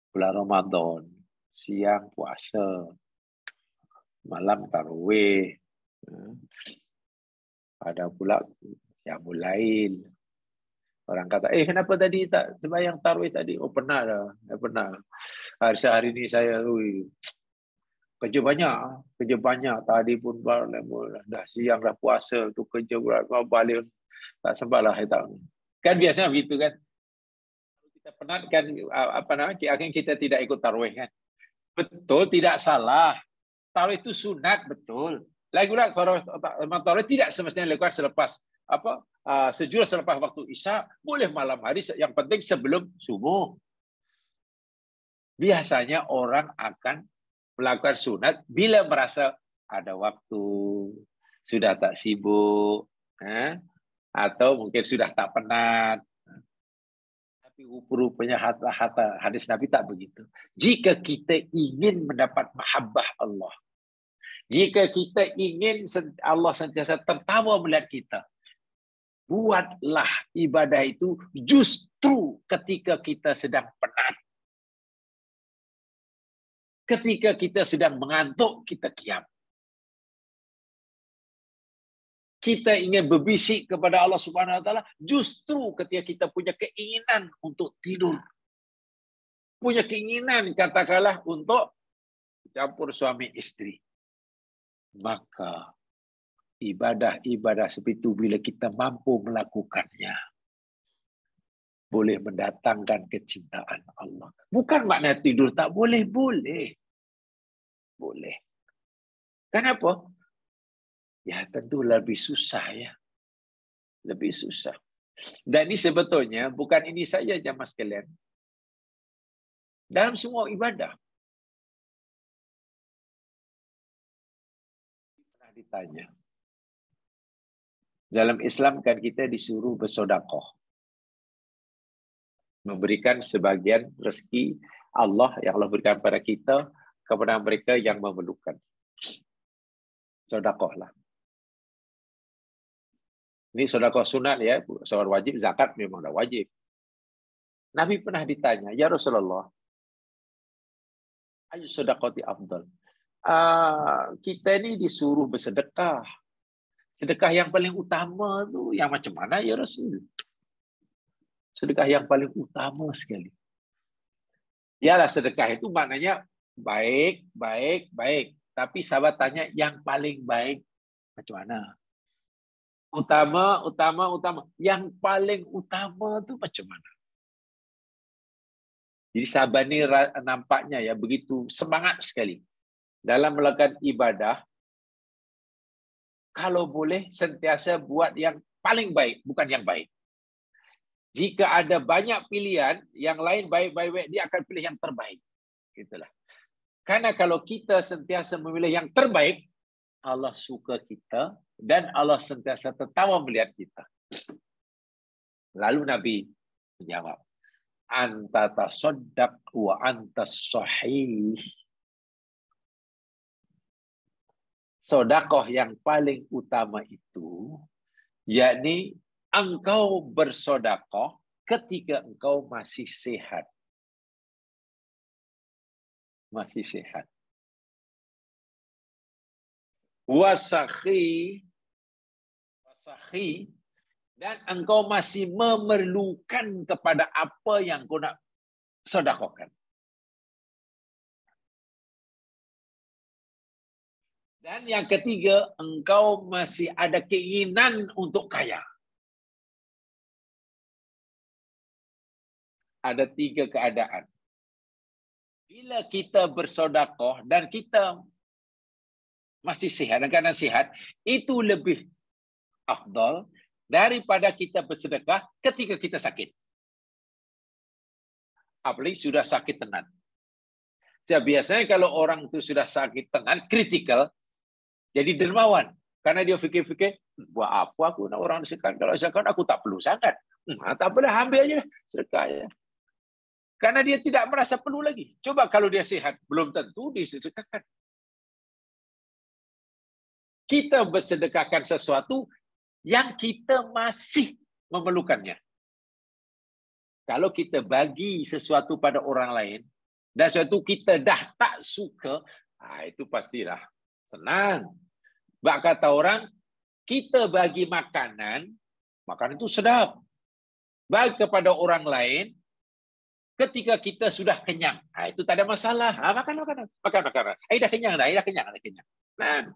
Bulan Ramadan, siang puasa, malam tarawih. Ada pula yang lain. Orang kata, kenapa tadi tak sembahyang tarawih tadi? Oh pernah dah, pernah. Hari ini saya kerja banyak. Tadi pun dah siang dah puasa tu kerja berat, balik tak sempat lah. Kan biasanya begitu kan. Kita penatkan akhirnya kita tidak ikut tarawih kan. Betul, tidak salah. Tarawih itu sunat, betul. Lagi pula tarawih tidak semestinya dilakukan selepas sejurus selepas waktu Isya, boleh malam hari, yang penting sebelum subuh. Biasanya orang akan melakukan sunat bila merasa ada waktu, sudah tak sibuk, atau mungkin sudah tak penat. Tapi rupanya hadis Nabi tak begitu. Jika kita ingin mendapat mahabbah Allah, jika kita ingin Allah sentiasa tertawa melihat kita, buatlah ibadah itu justru ketika kita sedang penat. Ketika kita sedang mengantuk, kita qiyam. Kita ingin berbisik kepada Allah Subhanahu wa taala justru ketika kita punya keinginan untuk tidur. Punya keinginan katakanlah untuk campur suami istri. Maka ibadah-ibadah seperti itu bila kita mampu melakukannya, boleh mendatangkan kecintaan Allah. Bukan makna tidur tak boleh, boleh. Boleh. Kenapa? Ya tentu lebih susah ya. Lebih susah. Dan ini sebetulnya bukan ini saja jamaah sekalian. Dalam semua ibadah. Pernah ditanya. Dalam Islam kan kita disuruh bersedekah. Memberikan sebagian rezeki Allah yang Allah berikan kepada kita kepada mereka yang memerlukan. Sedekahlah. Ini sedekah sunat ya, soal wajib, zakat memang dah wajib. Nabi pernah ditanya, ya Rasulullah, ayu sedekati afdal. Kita ini disuruh bersedekah. Sedekah yang paling utama tu yang macam mana ya Rasul? Sedekah yang paling utama sekali. Yalah sedekah itu maknanya baik, baik, baik. Tapi sahabat tanya yang paling baik macam mana? Utama. Yang paling utama itu macam mana? Jadi sahabat ini nampaknya ya begitu semangat sekali dalam melakukan ibadah. Kalau boleh sentiasa buat yang paling baik, bukan yang baik. Jika ada banyak pilihan, yang lain baik-baik, dia akan pilih yang terbaik. Itulah. Karena kalau kita sentiasa memilih yang terbaik, Allah suka kita dan Allah sentiasa tertawa melihat kita. Lalu Nabi menjawab, anta tasaddaq wa anta sahih. Sedekah yang paling utama itu, yakni engkau bersedekah ketika engkau masih sehat. Masih sehat. Wasakhi, dan engkau masih memerlukan kepada apa yang kau nak sedekahkan. Dan yang ketiga, engkau masih ada keinginan untuk kaya. Ada 3 keadaan. Bila kita bersedekah dan kita masih sehat, dan keadaan sehat, itu lebih afdal daripada kita bersedekah ketika kita sakit. Apalagi sudah sakit tenan. Biasanya kalau orang itu sudah sakit tenan, kritikal, jadi dermawan. Karena dia fikir-fikir, buat apa aku nak orang sedekah? Kalau zakat aku tak perlu zakat. Tak apalah, ambil aja sedekah ya. Karena dia tidak merasa perlu lagi. Coba kalau dia sehat, belum tentu disedekahkan. Kita bersedekahkan sesuatu yang kita masih memerlukannya. Kalau kita bagi sesuatu pada orang lain, dan sesuatu kita dah tak suka, itu pastilah senang. Bak kata orang, kita bagi makanan itu sedap. Bagi kepada orang lain, ketika kita sudah kenyang, itu tak ada masalah. Makan. Dah kenyang. Nah,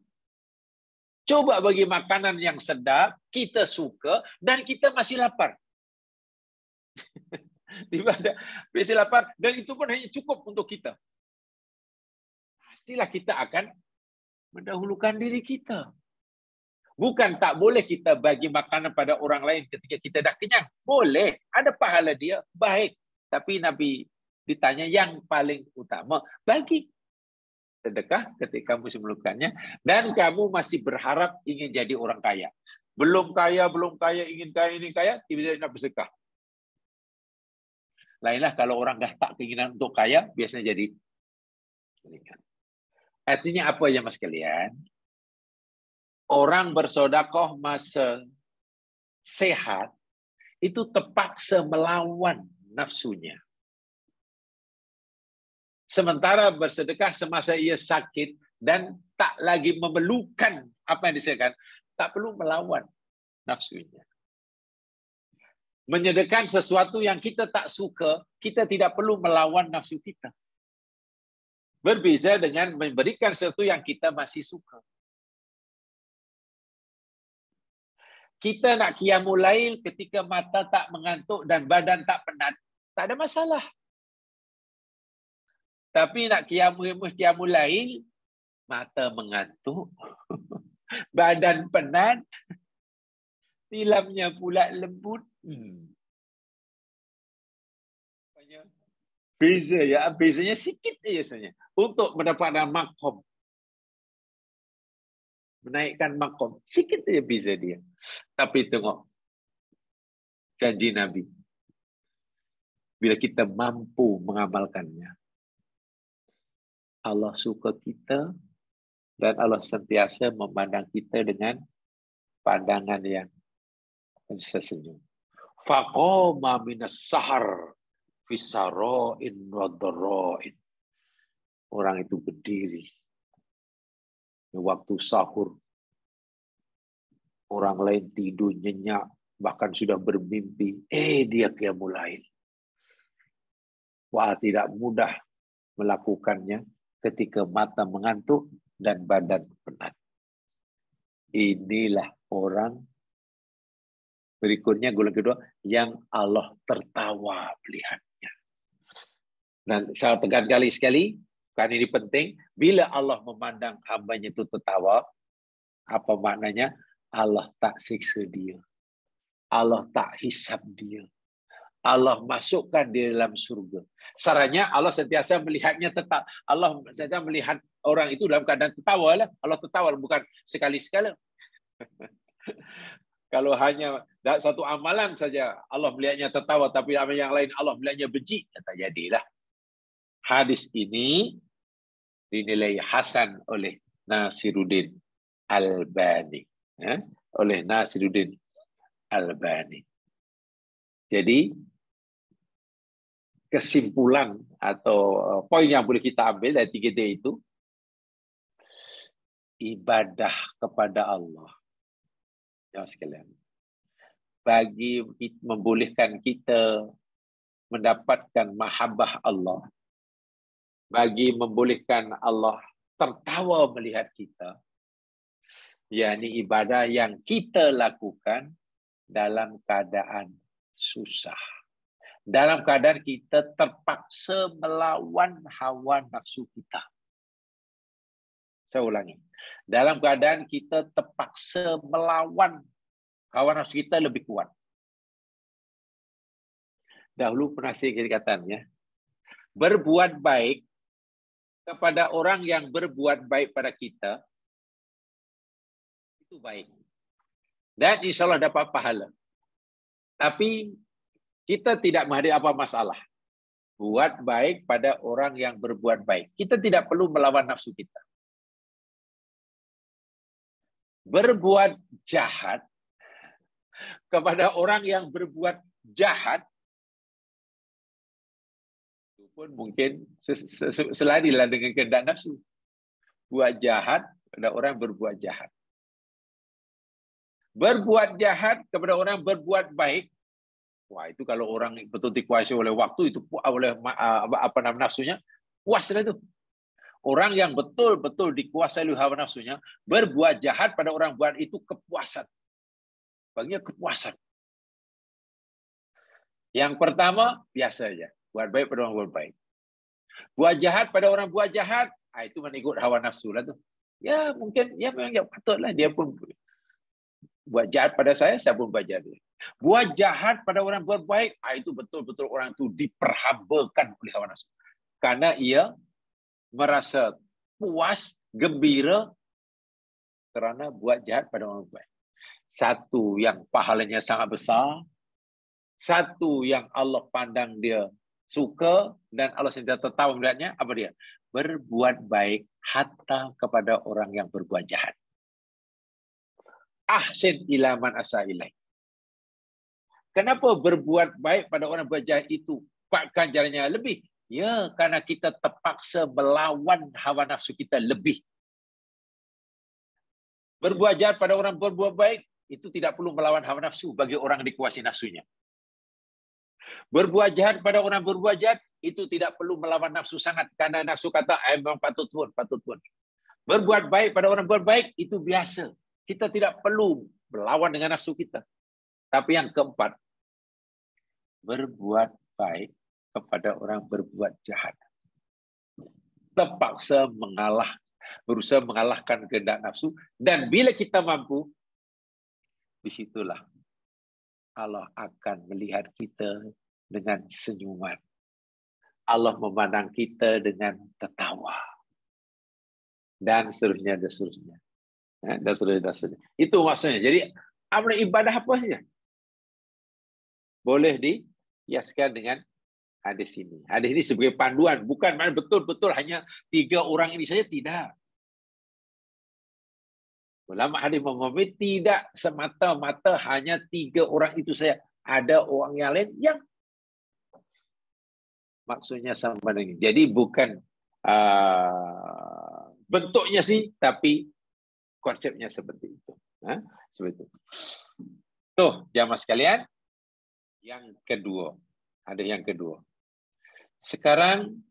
coba bagi makanan yang sedap, kita suka, dan kita masih lapar. Ibadah biasa lapar, dan itu pun hanya cukup untuk kita. Pastilah kita akan mendahulukan diri kita. Bukan tak boleh kita bagi makanan pada orang lain ketika kita dah kenyang. Boleh, ada pahala dia, baik. Tapi Nabi ditanya yang paling utama, bagi sedekah ketika kamu memerlukannya, dan kamu masih berharap ingin jadi orang kaya. Belum kaya, ingin kaya, tiba-tiba nak bersedekah. Lainlah kalau orang dah tak keinginan untuk kaya, biasanya jadi. Artinya apa ya mas kalian? Orang bersedekah masa sehat itu terpaksa melawan nafsunya. Sementara bersedekah semasa ia sakit dan tak lagi memerlukan apa yang disediakan, tak perlu melawan nafsunya. Menyediakan sesuatu yang kita tak suka, kita tidak perlu melawan nafsu kita. Berbeza dengan memberikan sesuatu yang kita masih suka. Kita nak qiyamul lail ketika mata tak mengantuk dan badan tak penat, tak ada masalah. Tapi nak qiyamul lail, mata mengantuk, badan penat, tilamnya pula lembut. Beza ya, bezanya sikit biasanya untuk mendapatkan makom. Menaikkan makom, sikit saja beza dia. Tapi tengok janji Nabi. Bila kita mampu mengamalkannya, Allah suka kita dan Allah sentiasa memandang kita dengan pandangan yang sesenyum. Faqama minas sahar fisara'in wa dharra'in. Orang itu berdiri waktu sahur. Orang lain tidur nyenyak, bahkan sudah bermimpi. Dia qiyamul lail. Wah, tidak mudah melakukannya ketika mata mengantuk dan badan penat. Inilah orang berikutnya, golongan kedua, yang Allah tertawa melihatnya. Dan saya tegaskan sekali, karena ini penting, bila Allah memandang hambanya itu tertawa, apa maknanya? Allah tak siksa dia. Allah tak hisab dia. Allah masukkan dia dalam surga. Sarannya Allah sentiasa melihatnya tetap. Allah sentiasa melihat orang itu dalam keadaan tertawa lah. Allah tertawa, bukan sekali-sekala. Kalau hanya satu amalan saja Allah melihatnya tertawa, tapi amalan yang lain Allah melihatnya benci, tak jadilah. Hadis ini dinilai hasan oleh Nasiruddin Albani. Oleh Nasiruddin Albani. Jadi kesimpulan atau poin yang boleh kita ambil dari 3D itu, ibadah kepada Allah, ya sekalian, bagi membolehkan kita mendapatkan mahabbah Allah, bagi membolehkan Allah tertawa melihat kita, yakni ibadah yang kita lakukan dalam keadaan susah. Dalam keadaan kita terpaksa melawan hawa nafsu kita. Saya ulangi. Dalam keadaan kita terpaksa melawan hawa nafsu kita lebih kuat. Dahulu pernah saya katakannya, berbuat baik kepada orang yang berbuat baik pada kita, itu baik. Dan insya Allah dapat pahala. Tapi kita tidak menghadapi apa masalah. Buat baik pada orang yang berbuat baik. Kita tidak perlu melawan nafsu kita. Berbuat jahat kepada orang yang berbuat jahat, itu pun mungkin selarilah dengan kehendak nafsu. Buat jahat kepada orang yang berbuat jahat. Berbuat jahat kepada orang yang berbuat baik, wah, itu kalau orang betul dikuasai oleh waktu, itu oleh nafsunya, puaslah itu. Orang yang betul-betul dikuasai oleh hawa nafsunya, berbuat jahat pada orang buat itu kepuasan. Baginya kepuasan. Yang pertama, biasa aja. Buat baik pada orang buat baik. Buat jahat pada orang buat jahat, itu mengikut hawa nafsu lah tu. Ya mungkin, ya memang ya, patutlah dia pun buat jahat pada saya pun buat jahat. Buat jahat pada orang buat baik, itu betul-betul orang itu diperhambakan oleh hawa nafsu. Karena ia merasa puas, gembira kerana buat jahat pada orang baik. Satu yang pahalanya sangat besar, satu yang Allah pandang dia suka dan Allah sentiasa tahu melihatnya, apa dia? Berbuat baik hatta kepada orang yang berbuat jahat. Ahsin ila man asa ilaih. Kenapa berbuat baik pada orang berbuat jahat itu bahkan jalannya lebih? Ya, karena kita terpaksa melawan hawa nafsu kita lebih. Berbuat jahat pada orang berbuat baik itu tidak perlu melawan hawa nafsu bagi orang yang dikuasai nafsunya. Berbuat jahat pada orang berbuat jahat itu tidak perlu melawan nafsu sangat karena nafsu kata memang patut pun. Berbuat baik pada orang berbuat baik itu biasa. Kita tidak perlu melawan dengan nafsu kita. Tapi yang keempat, berbuat baik kepada orang berbuat jahat. Terpaksa berusaha mengalahkan kehendak nafsu, dan bila kita mampu, disitulah Allah akan melihat kita dengan senyuman. Allah memandang kita dengan tertawa. Dan seterusnya, dan seterusnya. Dan seterusnya. Itu maksudnya. Jadi, amal ibadah apa saja boleh dihiaskan dengan hadis ini. Hadis ini sebagai panduan. Bukan makna betul-betul hanya 3 orang ini saja. Tidak. Ulama hadis memahami tidak semata-mata hanya 3 orang itu saja. Ada orang yang lain yang maksudnya sama dengan. Jadi bukan bentuknya sih, tapi konsepnya seperti itu. Seperti itu. Tuh, jamaah sekalian. Yang kedua. Ada yang kedua. Sekarang,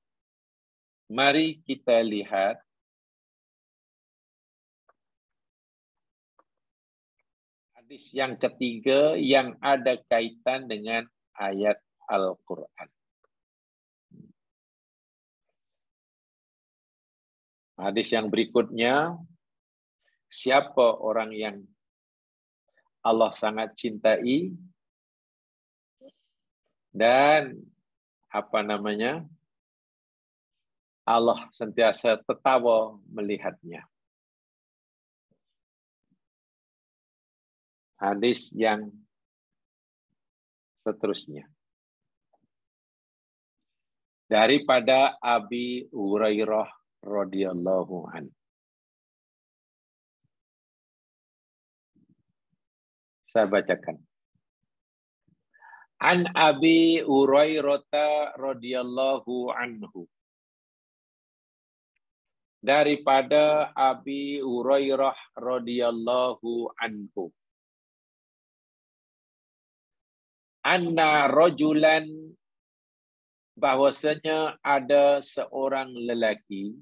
mari kita lihat hadis yang ketiga yang ada kaitan dengan ayat Al-Quran. Hadis yang berikutnya, siapa orang yang Allah sangat cintai dan Allah sentiasa tertawa melihatnya. Hadis yang seterusnya. Daripada Abi Hurairah radhiyallahu anhu. Saya bacakan. An Abi Hurairah radhiyallahu anhu. Daripada Abi Hurairah radhiyallahu anhu. Anna rajulan, bahwasanya ada seorang lelaki,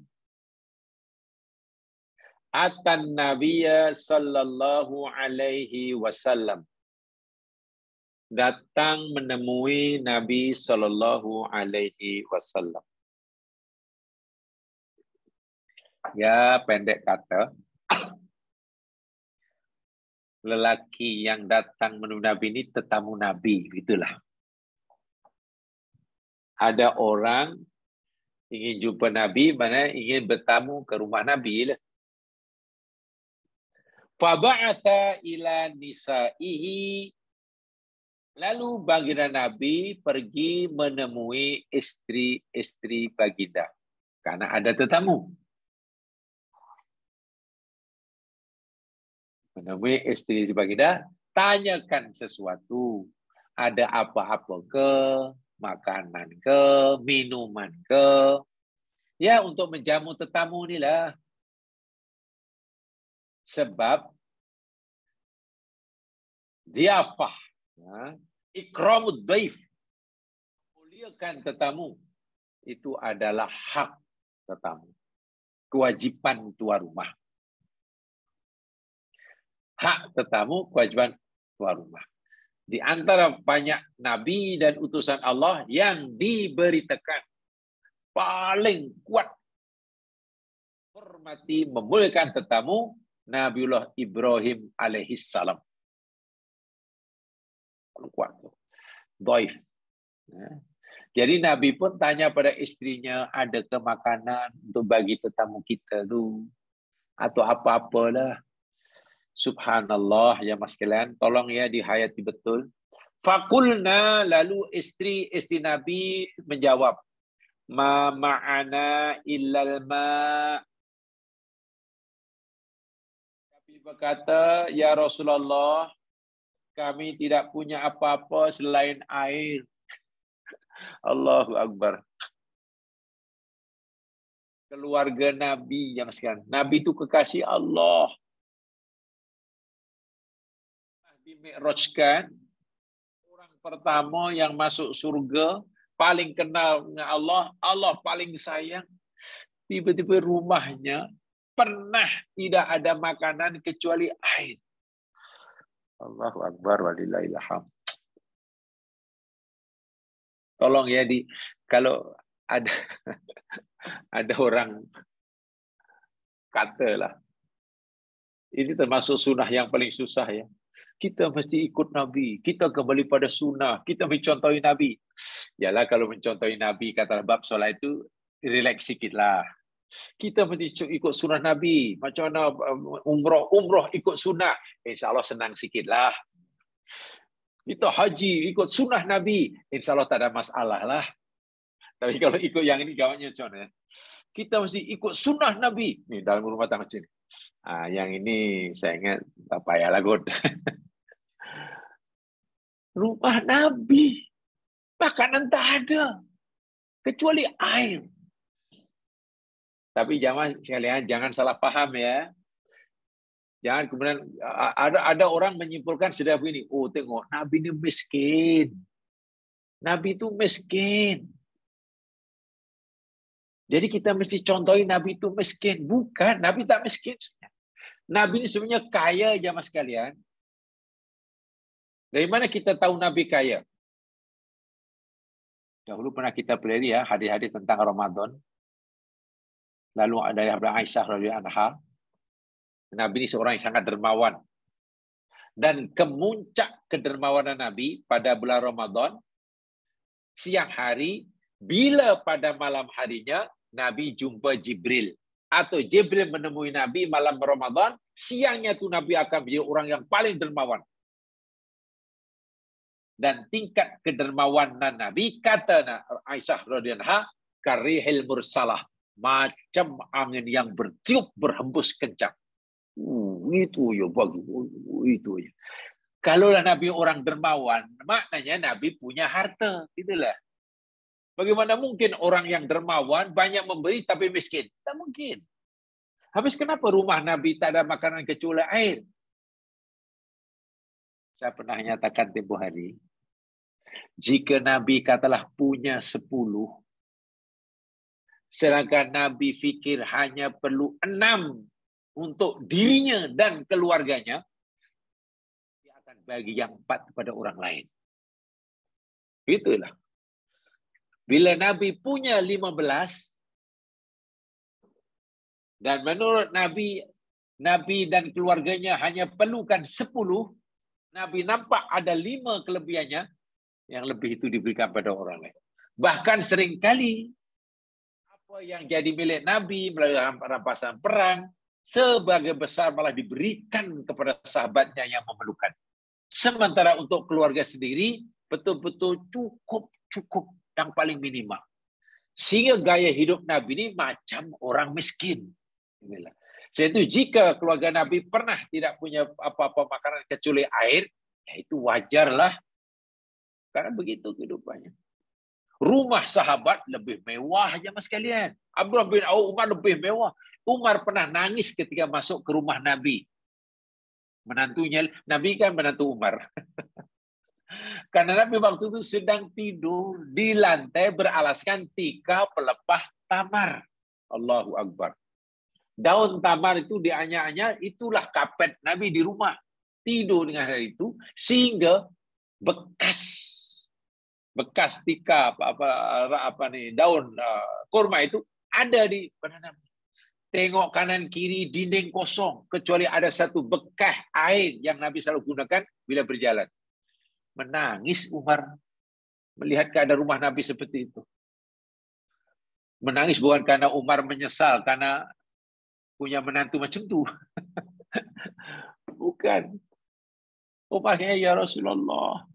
atan Nabiya sallallahu alaihi wasallam, datang menemui Nabi sallallahu alaihi wasallam. Ya, pendek kata, lelaki yang datang menemui Nabi ini tetamu Nabi, gitulah. Ada orang ingin jumpa Nabi, mana ingin bertamu ke rumah Nabi lah. Faba'atha ila nisa'ihi, lalu baginda Nabi pergi menemui istri-istri baginda karena ada tetamu. Menemui istri baginda, tanyakan sesuatu, ada apa-apa ke, makanan ke, minuman ke, ya untuk menjamu tetamu inilah. Sebab diafah, ikramud daif, muliakan tetamu, itu adalah hak tetamu, kewajiban tuan rumah. Hak tetamu, kewajiban tuan rumah. Di antara banyak nabi dan utusan Allah yang diberitakan paling kuat hormati memuliakan tetamu Nabiullah Ibrahim alaihissalam. Paling kuat. Dhaif. Jadi Nabi pun tanya pada istrinya, ada ke makanan untuk bagi tetamu kita tu atau apa-apalah. Subhanallah ya mas sekalian, tolong ya dihayati betul. Fakulna, lalu istri Nabi menjawab, ma ma'ana illal ma. Nabi berkata, ya Rasulullah, kami tidak punya apa-apa selain air. Allahu Akbar. Keluarga Nabi yang sekian. Nabi itu kekasih Allah. Dimi'rajkan, orang pertama yang masuk surga, paling kenal dengan Allah, Allah paling sayang. Tiba-tiba rumahnya pernah tidak ada makanan kecuali air. Allahu Akbar walillahil hamd. Tolong ya kalau ada orang katalah, ini termasuk sunnah yang paling susah ya. Kita mesti ikut Nabi. Kita kembali pada sunnah. Kita mencontohi Nabi. Yalah kalau mencontohi Nabi, kata bab solat itu, relax sikit lah. Kita mesti ikut sunnah Nabi. Macam mana umrah ikut sunnah. InsyaAllah senang sikit lah. Kita haji ikut sunnah Nabi. InsyaAllah tak ada masalah lah. Tapi kalau ikut yang ini, kawannya macam mana? Kita mesti ikut sunnah Nabi. Ni dalam rumah tangga macam ni. Yang ini saya ingat tak payahlah kot. Rumah Nabi, makanan tak ada kecuali air. Tapi jangan sekalian, jangan salah paham ya. Jangan kemudian ada orang menyimpulkan sudah begini. Oh tengok, Nabi ini miskin. Nabi itu miskin. Jadi kita mesti contohi Nabi itu miskin. Bukan, Nabi tak miskin. Nabi ini sebenarnya kaya jamaah sekalian. Dari mana kita tahu Nabi kaya? Dahulu pernah kita pelajari ya hadis-hadis tentang Ramadan. Lalu ada yang Aisyah radhiyallahu anha. Nabi ini seorang yang sangat dermawan. Dan kemuncak kedermawanan Nabi pada bulan Ramadan, siang hari, bila pada malam harinya Nabi jumpa Jibril. Atau Jibril menemui Nabi malam Ramadan, siangnya itu Nabi akan menjadi orang yang paling dermawan. Dan tingkat kedermawanan Nabi, kata Aisyah radhiyallahu anha, karihil mursalah, macam angin yang bertiup berhembus kencang. Itu ya bagi itu ya. Kalaulah Nabi orang dermawan, maknanya Nabi punya harta, itulah. Bagaimana mungkin orang yang dermawan banyak memberi tapi miskin? Tak mungkin. Habis kenapa rumah Nabi tak ada makanan kecuali air? Saya pernah nyatakan tempoh hari, jika Nabi katalah punya 10, sedangkan Nabi fikir hanya perlu 6 untuk dirinya dan keluarganya, dia akan bagi yang 4 kepada orang lain. Itulah. Bila Nabi punya 15, dan menurut Nabi dan keluarganya hanya perlukan 10, Nabi nampak ada 5 kelebihannya, yang lebih itu diberikan pada orang lain. Bahkan seringkali apa yang jadi milik Nabi melalui rampasan perang, sebagai besar malah diberikan kepada sahabatnya yang memerlukan. Sementara untuk keluarga sendiri, betul-betul cukup yang paling minimal. Sehingga gaya hidup Nabi ini macam orang miskin. Jadi jika keluarga Nabi pernah tidak punya apa-apa makanan kecuali air, ya itu wajarlah. Karena begitu kehidupannya. Rumah sahabat lebih mewah aja mas kalian. Abdullah bin Umar lebih mewah. Umar pernah nangis ketika masuk ke rumah Nabi. Menantunya, Nabi kan menantu Umar. Karena Nabi waktu itu sedang tidur di lantai beralaskan tika pelepah tamar. Allahu Akbar. Daun tamar itu dianya-anya, itulah kapet Nabi di rumah. Tidur dengan hal itu, sehingga bekas tikar apa nih daun kurma itu ada di badan Nabi. Tengok kanan kiri dinding kosong kecuali ada satu bekas air yang Nabi selalu gunakan bila berjalan. Menangis Umar melihat keadaan rumah Nabi seperti itu. Menangis bukan karena Umar menyesal karena punya menantu macam tu. Bukan. Umarnya, ya Rasulullah.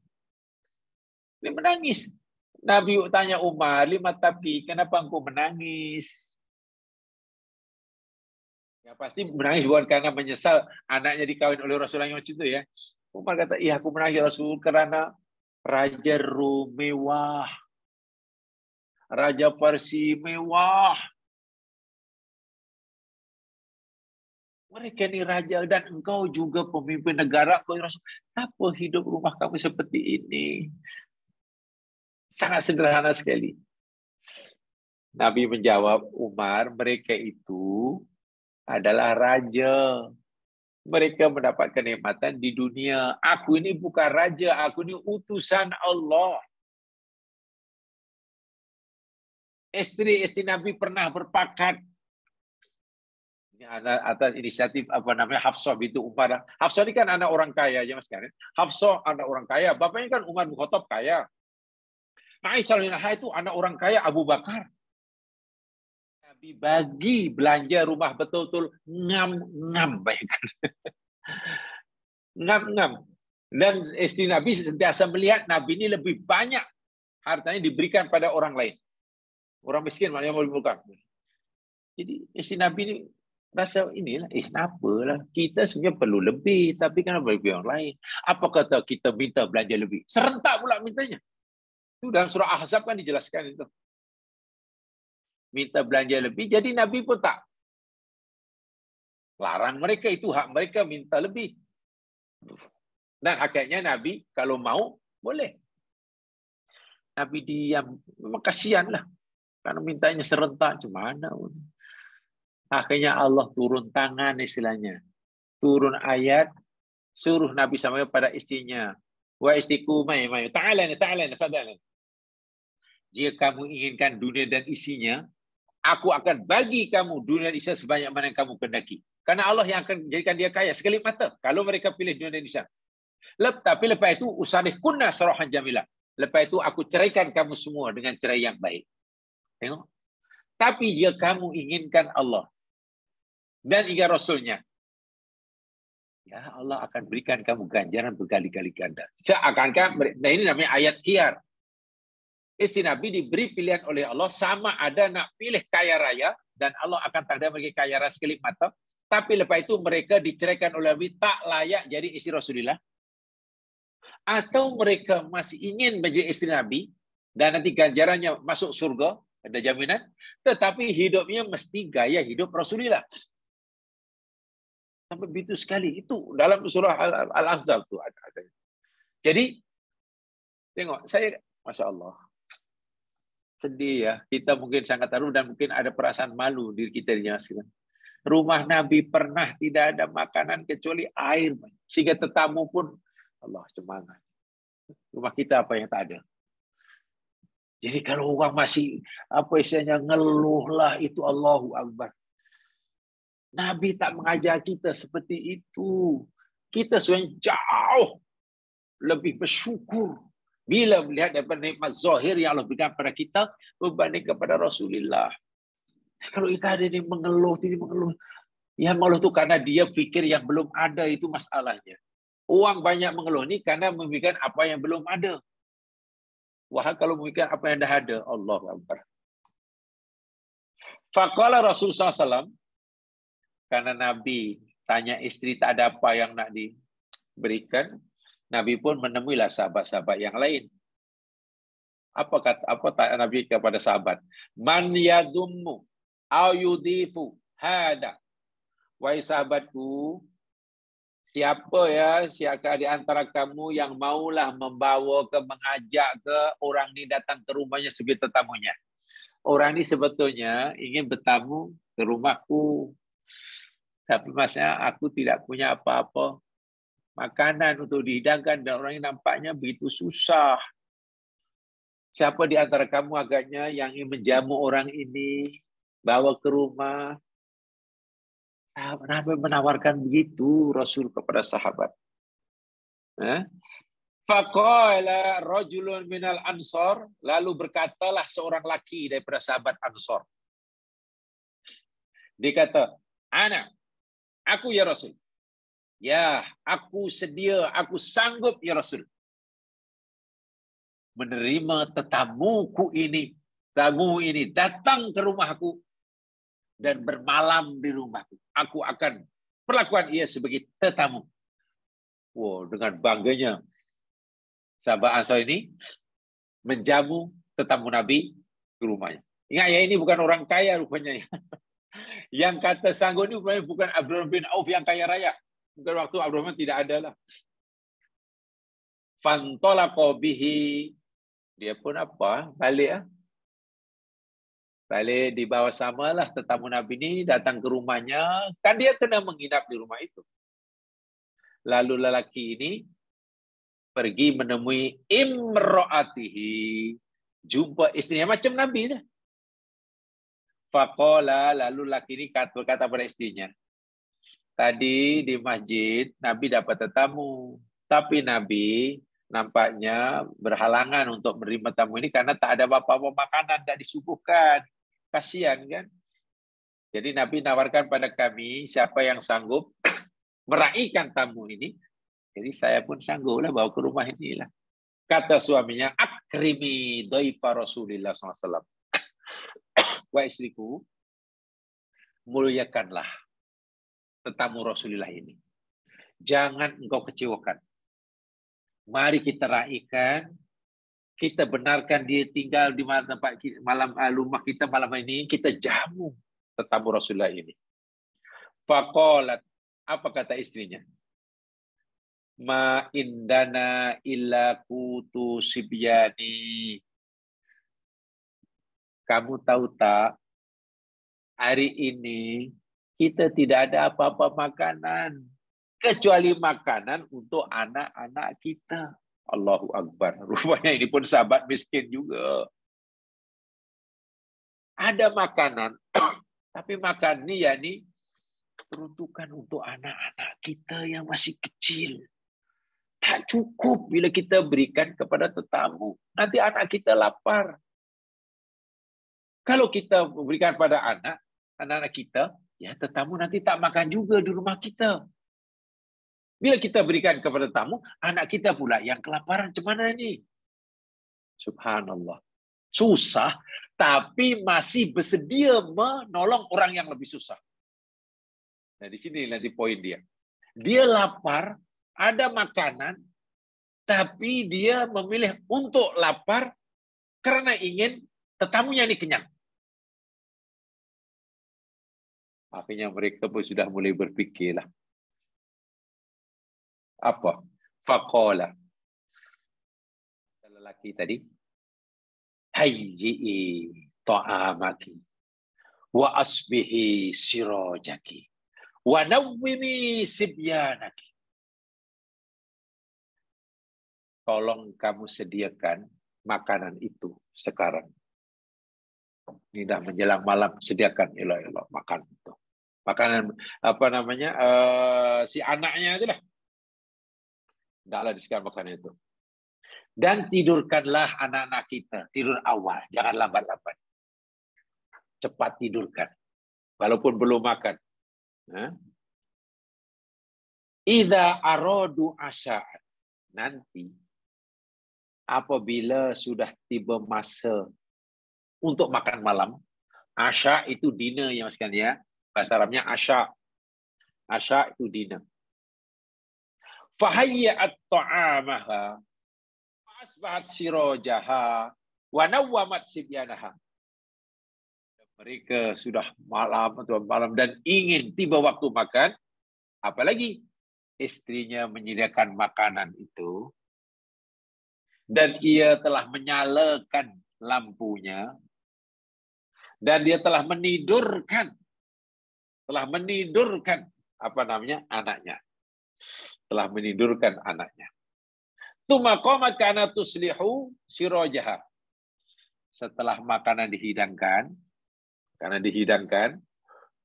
Dia menangis. Nabi tanya Umar, lima tapi kenapa engkau menangis? Ya pasti menangis bukan karena menyesal anaknya dikawin oleh Rasulullah yang macam itu ya. Umar kata, iya aku menangis Rasul karena Raja Rum mewah. Raja Parsi mewah. Mereka ini raja dan engkau juga pemimpin negara. Apa hidup rumah kamu seperti ini? Sangat sederhana sekali. Nabi menjawab, Umar, mereka itu adalah raja. Mereka mendapat kenikmatan di dunia. Aku ini bukan raja, aku ini utusan Allah. Istri-istri Nabi pernah berpakat atas inisiatif Hafsah binti Umar. Hafsah ini kan anak orang kaya ya Mas kan. Hafsah anak orang kaya, bapaknya kan Umar bin Khattab kaya. Aisyah itu anak orang kaya Abu Bakar. Nabi bagi belanja rumah betul-betul ngam-ngam, bayangkan. Ngam-ngam. Dan istri Nabi sentiasa melihat Nabi ini lebih banyak hartanya diberikan pada orang lain. Orang miskin maknanya mau bukan. Jadi istri Nabi ini rasa inilah, apalah, kita sebenarnya perlu lebih, tapi kan bagi orang lain. Apa kata kita minta belanja lebih? Serentak pula mintanya. Itu dalam surah Ahzab kan dijelaskan itu. Minta belanja lebih, jadi Nabi pun tak larang mereka, itu hak mereka minta lebih. Dan akhirnya Nabi kalau mau, boleh. Nabi diam, memang kasihanlah. Karena mintanya serentak, gimana? Akhirnya Allah turun tangan istilahnya. Turun ayat, suruh Nabi sama pada istrinya. Wa istiku mai, ta'ala, fadlan. Jika kamu inginkan dunia dan isinya, aku akan bagi kamu dunia dan isinya sebanyak mana yang kamu kehendaki. Karena Allah yang akan menjadikan dia kaya sekali mata. Kalau mereka pilih dunia dan isinya. Tapi lepas itu, usalih kunna sarahan jamilah. Lepas itu, aku ceraikan kamu semua dengan cerai yang baik. Tengok. Tapi jika kamu inginkan Allah dan ingat Rasulnya, ya Allah akan berikan kamu ganjaran berkali-kali ganda. Seakan-akan, nah ini namanya ayat khiyar. Istri Nabi diberi pilihan oleh Allah sama ada nak pilih kaya raya dan Allah akan takdir mereka kaya raya sekelip mata. Tapi lepas itu mereka diceraikan oleh Nabi tak layak jadi istri Rasulullah. Atau mereka masih ingin menjadi istri Nabi dan nanti ganjarannya masuk surga, ada jaminan, tetapi hidupnya mesti gaya hidup Rasulullah. Sampai begitu sekali. Itu dalam surah Al-Ahzab itu ada. Jadi, tengok, saya, Masya Allah, sedih ya. Kita mungkin sangat taruh dan mungkin ada perasaan malu diri kita dijelaskan. Rumah Nabi pernah tidak ada makanan kecuali air. Sehingga tetamu pun, Allah semangat. Rumah kita apa yang tak ada. Jadi kalau orang masih apa istilahnya ngeluh lah itu Allahu Akbar. Nabi tak mengajar kita seperti itu. Kita sebenarnya jauh lebih bersyukur bila melihat daripada nikmat zahir yang Allah berikan pada kita berbanding kepada Rasulullah. Kalau kita ada yang mengeluh, yang mengeluh itu karena dia pikir yang belum ada itu masalahnya. Orang banyak mengeluh ini karena memikirkan apa yang belum ada. Wah, kalau memikirkan apa yang dah ada, Allahu Akbar. Faqala Rasulullah SAW, karena Nabi tanya istri tak ada apa yang nak diberikan, Nabi pun menemuilah sahabat-sahabat yang lain. Apa Nabi kepada sahabat? Man yadummu au yudifu hada. Wahai sahabatku, siapa di antara kamu yang maulah membawa mengajak ke orang ni datang ke rumahnya sebagai tetamunya. Orang ni sebetulnya ingin bertamu ke rumahku. Tapi maksudnya aku tidak punya apa-apa. makanan untuk dihidangkan dan orang yang nampaknya begitu susah. Siapa di antara kamu agaknya yang ingin menjamu orang ini, bawa ke rumah? Nabi menawarkan begitu Rasul kepada sahabat. Faqala rajulun minal ansor, lalu berkatalah seorang laki daripada sahabat Ansor. Dia kata, aku ya Rasul. Ya, aku sedia, aku sanggup ya Rasul. Menerima tamu ini datang ke rumahku dan bermalam di rumahku. Aku akan perlakukan ia sebagai tetamu. Wow, dengan bangganya sahabat Ansar ini menjamu tetamu Nabi ke rumahnya. Ingat ya, ini bukan orang kaya rupanya. Yang kata sanggup ini bukan Abdurrahman bin Auf yang kaya raya. Bukan waktu Abdurrahman tidak ada lah. Fantolaqa bihi, dia pun apa? Balik. Balik dibawa samalah tetamu Nabi ini datang ke rumahnya. Kan dia kena menginap di rumah itu. Lalu lelaki ini pergi menemui imro'atihi. Jumpa istrinya macam Nabi dah. Faqala, lalu lelaki ini berkata pada istrinya. Tadi di masjid Nabi dapat tetamu. Tapi Nabi nampaknya berhalangan untuk menerima tamu ini karena tak ada apa-apa makanan, tak disuguhkan. Kasihan kan? Jadi Nabi nawarkan pada kami, siapa yang sanggup meraihkan tamu ini, jadi saya pun sangguplah bawa ke rumah inilah. Kata suaminya, akrimi dhaifa Rasulillah SAW. Wahai istriku, muliakanlah tetamu Rasulullah ini. Jangan engkau kecewakan. Mari kita raihkan, kita benarkan dia tinggal di tempat rumah kita malam ini, kita jamu tetamu Rasulullah ini. Faqalat, apa kata istrinya? Ma indana illa kutu sibyani. Kamu tahu tak, hari ini kita tidak ada apa-apa makanan kecuali makanan untuk anak-anak kita. Allahu Akbar. Rupanya ini pun sahabat miskin juga. Ada makanan, tapi makan ini yakni peruntukan untuk anak-anak kita yang masih kecil. Tak cukup bila kita berikan kepada tetamu. Nanti anak kita lapar. Kalau kita berikan pada anak-anak kita, ya tetamu nanti tak makan juga di rumah kita. Bila kita berikan kepada tamu, anak kita pula yang kelaparan. Macam mana ini? Subhanallah. Susah, tapi masih bersedia menolong orang yang lebih susah. Nah, di sini nanti poin dia. Dia lapar, ada makanan, tapi dia memilih untuk lapar karena ingin tetamunya ini kenyang. Akhirnya mereka pun sudah mulai berfikirlah. Apa? Faqala. Lelaki tadi. Hayyi'i ta'amaki. Wa asbihi sirajaki. Wa nawwimi sibyanaki. Tolong kamu sediakan makanan itu sekarang. Ini dah menjelang malam, sediakan elok-elok makan itu. Makanan apa namanya? Si anaknya itulah. Tidaklah disediakan makanan itu. Dan tidurkanlah anak-anak kita. Tidur awal, jangan lambat-lambat. Cepat tidurkan. Walaupun belum makan. Idza aradu asya'an. Nanti apabila sudah tiba masa untuk makan malam, asya itu dinner yang sekalian ya. Bahasa Arabnya asya. Asya itu dinner. Fahayyat ta'amaha asbahat sirajaha wa nawwamat sibyanaha. Mereka sudah malam dan ingin tiba waktu makan, apalagi istrinya menyediakan makanan itu dan ia telah menyalakan lampunya dan dia telah menidurkan apa namanya anaknya. telah menidurkan anaknya. Tsumma qamat kana tuslihu sirajaha. Setelah makanan dihidangkan, karena dihidangkan,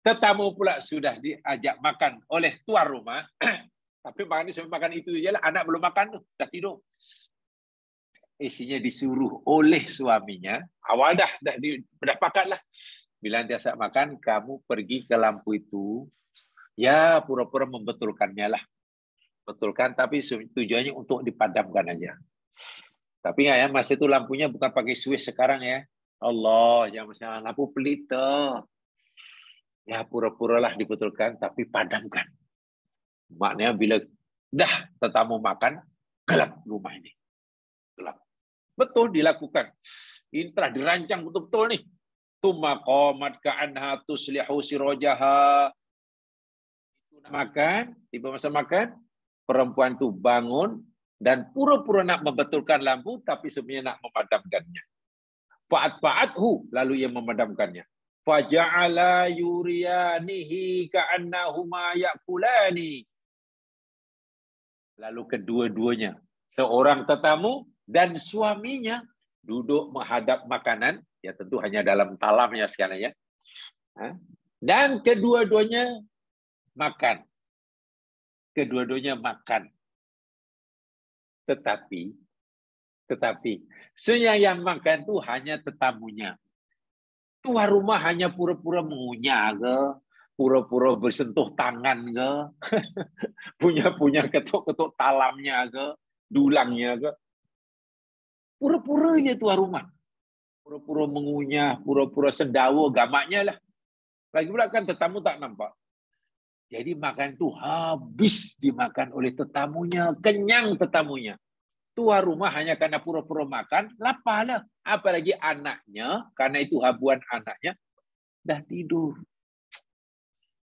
tetamu pula sudah diajak makan oleh tuan rumah, tapi makan itu je lah, anak belum makan tuh, dah tidur. Isinya disuruh oleh suaminya, awal dah pakat lah. Bila dia saat makan, kamu pergi ke lampu itu, ya pura-pura membetulkannya lah. Betulkan, tapi tujuannya untuk dipadamkan aja. Tapi ya, masa itu lampunya bukan pakai switch sekarang ya. Allah, jangan lampu pelita. Ya pura-puralah dibetulkan, tapi padamkan. Maknanya bila dah tetamu makan, gelap rumah ini. Gelap. Betul dilakukan. Ini telah dirancang betul-betul nih. Tsumma qamat ka'anha tuslihu sirajaha. Itu nak makan, tiba masa makan, perempuan itu bangun dan pura-pura nak membetulkan lampu, tapi sebenarnya nak memadamkannya. Fa'athu, lalu ia memadamkannya. Faja'ala yuriyanihi ka'annahuma ya'kulani. Lalu kedua-duanya, seorang tetamu dan suaminya duduk menghadap makanan, ya tentu hanya dalam talamnya sekalian ya. Dan kedua-duanya makan. Kedua-duanya makan. Tetapi sebenarnya yang makan itu hanya tetamunya. Tuan rumah hanya pura-pura mengunyah ke, pura-pura bersentuh tangan ke, punya ketuk-ketuk talamnya ke, dulangnya ke. Pura-puranya tuan rumah. Pura-pura mengunyah, pura-pura sendawa, gamaknya lah. Lagi pula kan tetamu tak nampak. Jadi makan itu habis dimakan oleh tetamunya, kenyang tetamunya. Tuan rumah hanya karena pura-pura makan, laparlah. Apalagi anaknya, karena itu habuan anaknya, dah tidur.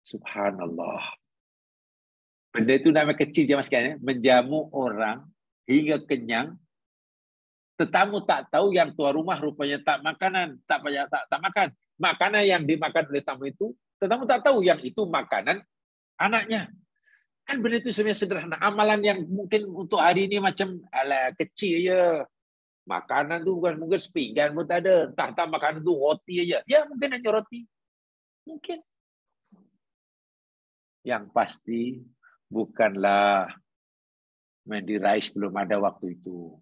Subhanallah. Benda itu namanya kecil je mas sekalian, menjamu orang hingga kenyang. Tetamu tak tahu yang tuan rumah rupanya tak makanan, tak makan. Makanan yang dimakan oleh tamu itu, tetamu tak tahu yang itu makanan anaknya. Kan benda itu sebenarnya sederhana. Amalan yang mungkin untuk hari ini macam alah kecil je. Makanan tu bukan mungkin sepinggan pun tak ada. Entah makanan tu roti aja. Ya mungkin hanya roti. Mungkin. Yang pasti bukanlah Mandi Rice belum ada waktu itu.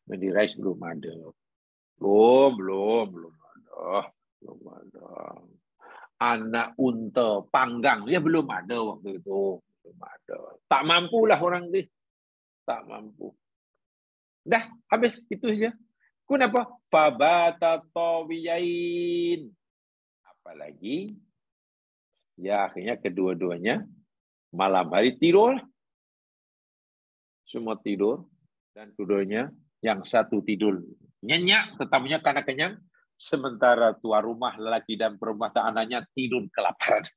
Mandi Rice belum ada. Belum ada. Belum ada. Anak unta panggang ya belum ada waktu itu. Belum ada. Tak mampulah orang ni. Tak mampu. Dah habis itu saja. Kenapa? Fabata tawiyain. Apalagi ya akhirnya kedua-duanya malam hari tidur. Semua tidur dan keduanya yang satu tidur nyenyak, tetamunya karena kenyang, sementara tuan rumah lelaki dan perempuan anaknya tidur kelaparan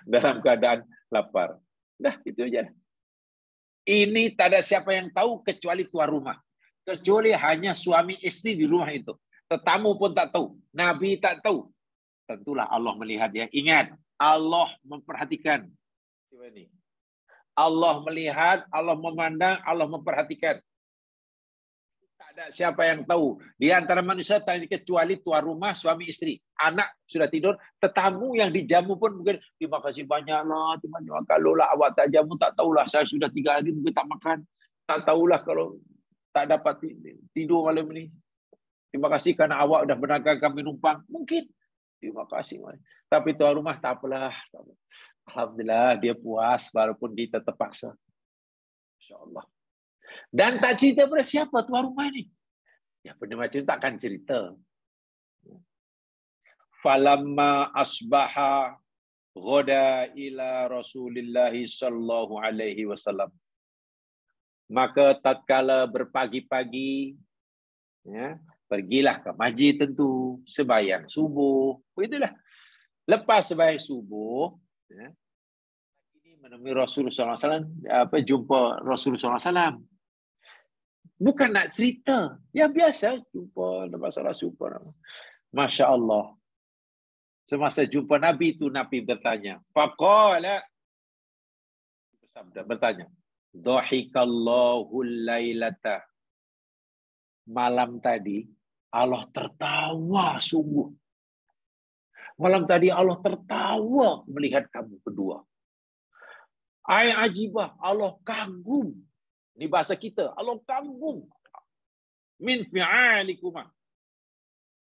dalam keadaan lapar. Dah itu aja. Ini tak ada siapa yang tahu kecuali tuan rumah. Kecuali hanya suami istri di rumah itu. Tetamu pun tak tahu. Nabi tak tahu. Tentulah Allah melihat ya. Ingat, Allah memperhatikan. Allah melihat, Allah memandang, Allah memperhatikan. Tak ada siapa yang tahu. Di antara manusia tak kecuali tuan rumah, suami istri. Anak sudah tidur, tetamu yang dijamu pun mungkin, terima kasih banyaklah, terima kasih. Kalau lah awak tak jamu, tak tahulah. Saya sudah 3 hari mungkin tak makan. Tak tahulah kalau tak dapat tidur malam ini. Terima kasih kerana awak dah benarkan kami numpang. Mungkin. Terima kasih. Tapi tuan rumah tak apalah. Alhamdulillah dia puas walaupun kita terpaksa. InsyaAllah. Dan tak cerita pada siapa tuan rumah ini. Ya benda macam itu takkan cerita. Falamma asbaha ghada ila Rasulillah sallallahu alaihi wasallam. Maka tatkala berpagi-pagi ya, pergilah ke masjid tentu, sembahyang subuh. Begitulah. Lepas sembahyang subuh, ya, ini menemui Rasulullah SAW, jumpa Rasulullah SAW. Bukan nak cerita. Ya biasa, jumpa, dapat salah jumpa. Masya Allah. Semasa jumpa Nabi itu, Nabi bertanya. Faqala, bersabda, bertanya, Dhahikallahul lailata. Malam tadi Allah tertawa sungguh. Malam tadi Allah tertawa melihat kamu berdua. Ay ajibah, Allah kagum. Ini bahasa kita, Allah kagum. Min fi'alikuma.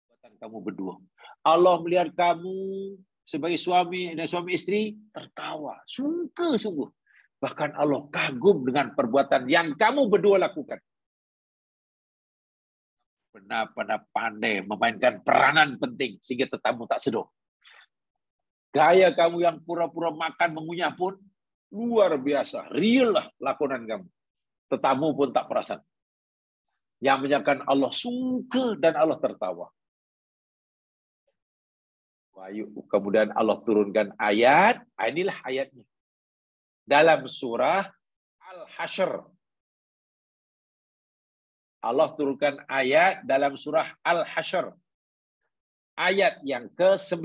Buatan kamu berdua. Allah melihat kamu sebagai suami dan suami istri tertawa. Suka sungguh. Bahkan Allah kagum dengan perbuatan yang kamu berdua lakukan. Benar-benar pandai memainkan peranan penting sehingga tetamu tak sedih. Gaya kamu yang pura-pura makan mengunyah pun luar biasa. Real lah lakonan kamu. Tetamu pun tak perasan. Yang menyatakan Allah suka dan Allah tertawa. Kemudian Allah turunkan ayat. Inilah ayatnya. Dalam surah Al-Hasyr. Allah turunkan ayat dalam surah Al-Hasyr. Ayat yang ke-9.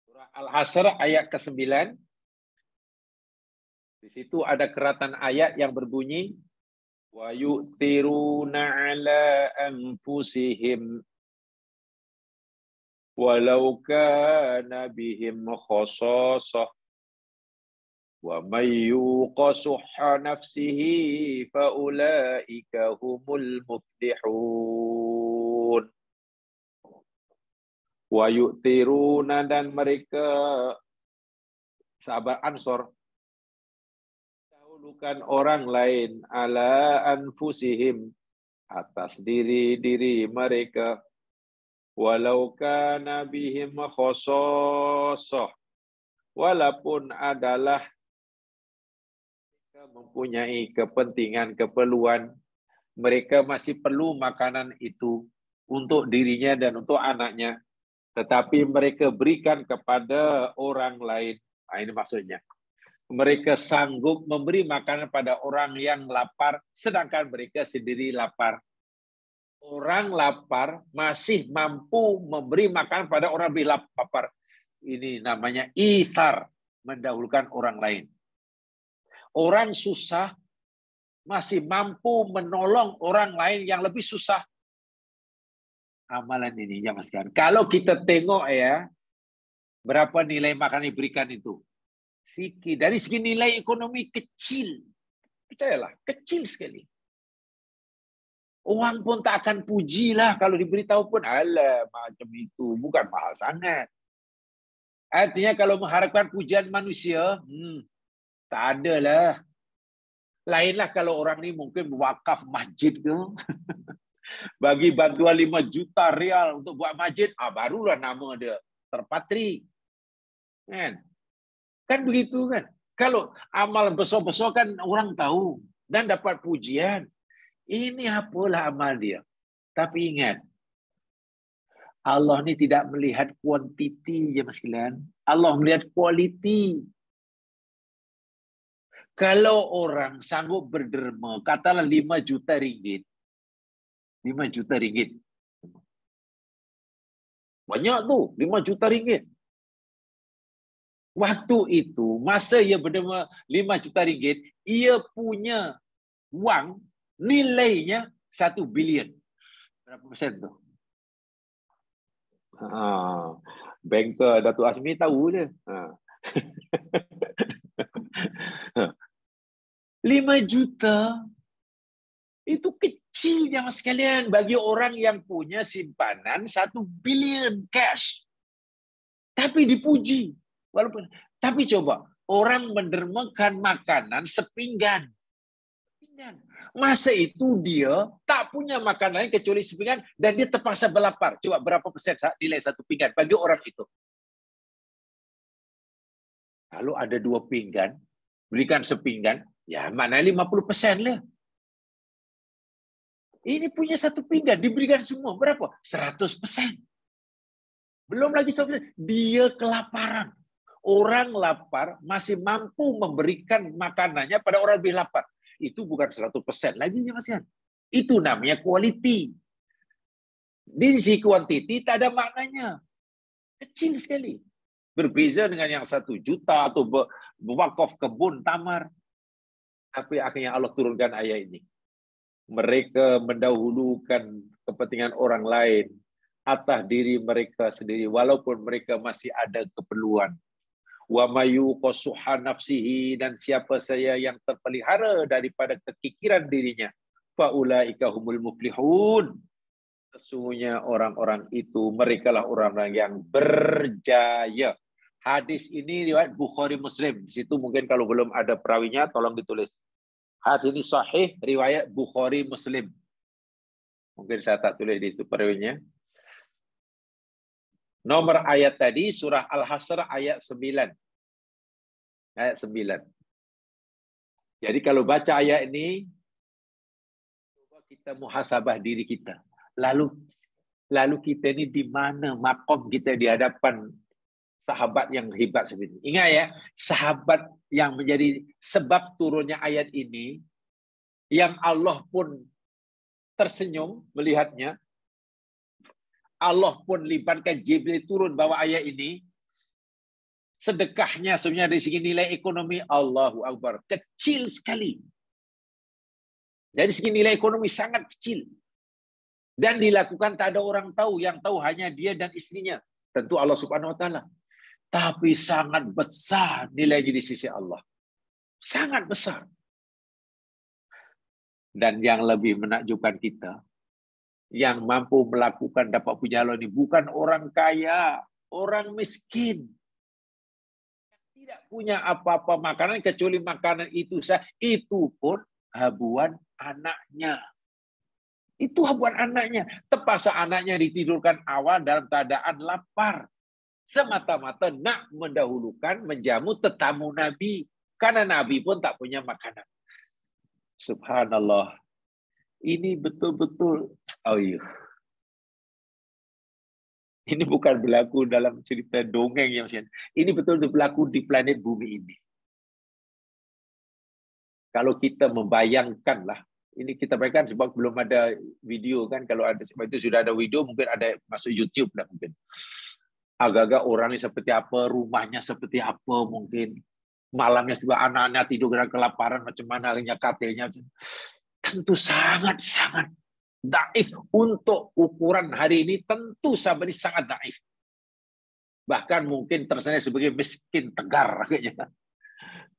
Surah Al-Hasyr ayat ke-9. Di situ ada keratan ayat yang berbunyi wa yu'tiruna ala anfusihim walau kana bihim khassasah wa may yuqa shuhha nafsihi fa ulaika humul muflihun. Wa yu'tiruna, dan mereka sahabat Ansor dahulukan orang lain ala anfusihim, atas diri mereka, walau kana bihim khassasah, walaupun adalah mempunyai kepentingan, keperluan, mereka masih perlu makanan itu untuk dirinya dan untuk anaknya, tetapi mereka berikan kepada orang lain. Nah, ini maksudnya. Mereka sanggup memberi makanan pada orang yang lapar, sedangkan mereka sendiri lapar. Orang lapar masih mampu memberi makanan pada orang yang lapar. Ini namanya ithar, mendahulukan orang lain. Orang susah masih mampu menolong orang lain yang lebih susah. Amalan ini ya Mas kan. Kalau kita tengok ya, berapa nilai makanan diberikan itu? Dari segi nilai ekonomi kecil. Percayalah, kecil sekali. Orang pun tak akan pujilah kalau diberitahu pun, alah macam itu, bukan mahal sangat. Artinya kalau mengharapkan pujian manusia, tak ada lah. Lainlah kalau orang ni mungkin wakaf masjid ke, bagi bantuan 5 juta rial untuk buat masjid, barulah nama dia terpatri. Kan begitu kan? Kalau amal besar-besar kan orang tahu dan dapat pujian. Ini apalah amal dia. Tapi ingat, Allah ni tidak melihat kuantiti je Mas sekalian. Allah melihat kualiti. Kalau orang sanggup berderma, katalah 5 juta ringgit. 5 juta ringgit. Banyak tu, 5 juta ringgit. Waktu itu, masa ia berderma 5 juta ringgit, ia punya wang nilainya 1 bilion. Berapa persen tu? Banker Datuk Azmi tahu je. 5 juta itu kecil yang sekalian bagi orang yang punya simpanan 1 bilion cash. Tapi dipuji. Tapi coba, orang mendermakan makanan sepinggan. Masa itu dia tak punya makanan lain kecuali sepinggan dan dia terpaksa berlapar. Coba berapa persen nilai 1 pinggan bagi orang itu? Kalau ada 2 pinggan, berikan sepinggan, ya maknanya 50% lah. Ini punya 1 pinggan, diberikan semua. Berapa? 100%. Belum lagi 100%. Dia kelaparan. Orang lapar masih mampu memberikan makanannya pada orang lebih lapar. Itu bukan 100% lagi ya Mas Yan. Itu namanya quality. Di sisi quantity tak ada maknanya. Kecil sekali. Berbeza dengan yang 1 juta atau berwakaf kebun tamar. Tapi akhirnya Allah turunkan ayat ini. Mereka mendahulukan kepentingan orang lain atas diri mereka sendiri walaupun mereka masih ada keperluan. Wa mayu qasuha nafsihi, dan siapa saya yang terpelihara daripada kekikiran dirinya, faulaika humul muflihun. Sesungguhnya orang-orang itu merekalah orang-orang yang berjaya. Hadis ini riwayat Bukhari Muslim. Di situ mungkin kalau belum ada perawinya tolong ditulis. Hadis ini sahih riwayat Bukhari Muslim. Mungkin saya tak tulis di situ perawinya. Nomor ayat tadi surah Al-Hasr ayat 9. Ayat 9. Jadi kalau baca ayat ini, coba kita muhasabah diri kita. Lalu kita ini di mana makom kita di hadapan sahabat yang hebat seperti ini. Ingat ya, sahabat yang menjadi sebab turunnya ayat ini, yang Allah pun tersenyum melihatnya, Allah pun libatkan Jibril turun bawa ayat ini. Sedekahnya sebenarnya dari segi nilai ekonomi, Allahu Akbar, kecil sekali. Dari segi nilai ekonomi sangat kecil. Dan dilakukan tak ada orang tahu, yang tahu hanya dia dan istrinya. Tentu Allah Subhanahu wa taala. Tapi sangat besar nilainya di sisi Allah. Sangat besar. Dan yang lebih menakjubkan kita, yang mampu melakukan dapat punya Allah ini bukan orang kaya, orang miskin. Tidak punya apa-apa makanan kecuali makanan itu saja. Itu pun habuan anaknya. Itu habuan anaknya. Terpaksa anaknya ditidurkan awal dalam keadaan lapar. Semata-mata nak mendahulukan menjamu tetamu Nabi. Karena Nabi pun tak punya makanan. Subhanallah. Ini betul-betul, ini bukan berlaku dalam cerita dongeng yang ini betul-betul berlaku di planet bumi ini. Kalau kita membayangkan lah, ini kita bayangkan sebab belum ada video kan, kalau ada sebab itu sudah ada video mungkin ada masuk YouTube lah mungkin. Agak-agak orang ini seperti apa, rumahnya seperti apa mungkin, malamnya sebab anak-anak tidur dengan kelaparan macam mana hanya katanya. Tentu sangat-sangat daif untuk ukuran hari ini, tentu sahabat ini sangat daif. Bahkan mungkin tersanai sebagai miskin tegar.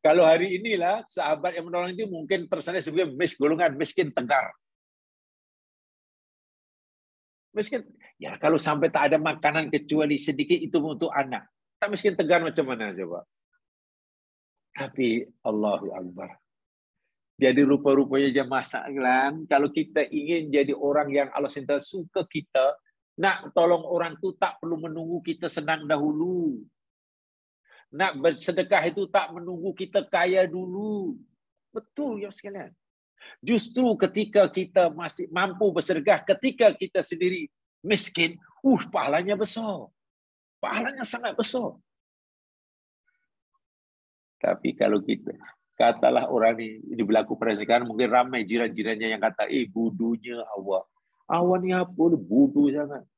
Kalau hari inilah sahabat yang menolong itu mungkin tersanai sebagai golongan miskin tegar. Miskin, ya kalau sampai tak ada makanan kecuali sedikit itu untuk anak. Tak miskin tegar macam mana coba? Tapi Allahu Akbar. Jadi rupa-rupanya jemaah sekalian, kalau kita ingin jadi orang yang Allah sentiasa suka kita, nak tolong orang tu tak perlu menunggu kita senang dahulu. Nak bersedekah itu tak menunggu kita kaya dulu. Betul ya sekalian. Justru ketika kita masih mampu bersedekah, ketika kita sendiri miskin, pahalanya besar. Pahalanya sangat besar. Tapi kalau kita katalah orang ini berlaku pada sekarang, mungkin ramai jiran-jirannya yang kata, budunya awak. Awak ni apa? Budu sangat.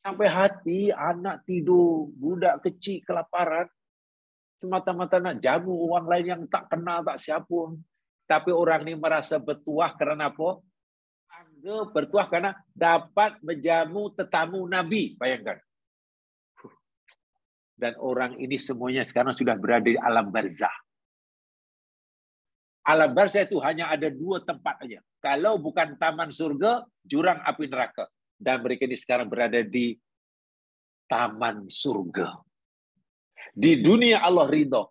Sampai hati anak tidur, budak kecil kelaparan, semata-mata nak jamu orang lain yang tak kenal, tak siapa. Tapi orang ini merasa bertuah kerana apa? Bangga bertuah kerana dapat menjamu tetamu Nabi. Bayangkan. Dan orang ini semuanya sekarang sudah berada di alam barzah. Alam barzah itu hanya ada 2 tempat saja. Kalau bukan taman surga, jurang api neraka. Dan mereka ini sekarang berada di taman surga. Di dunia Allah ridho.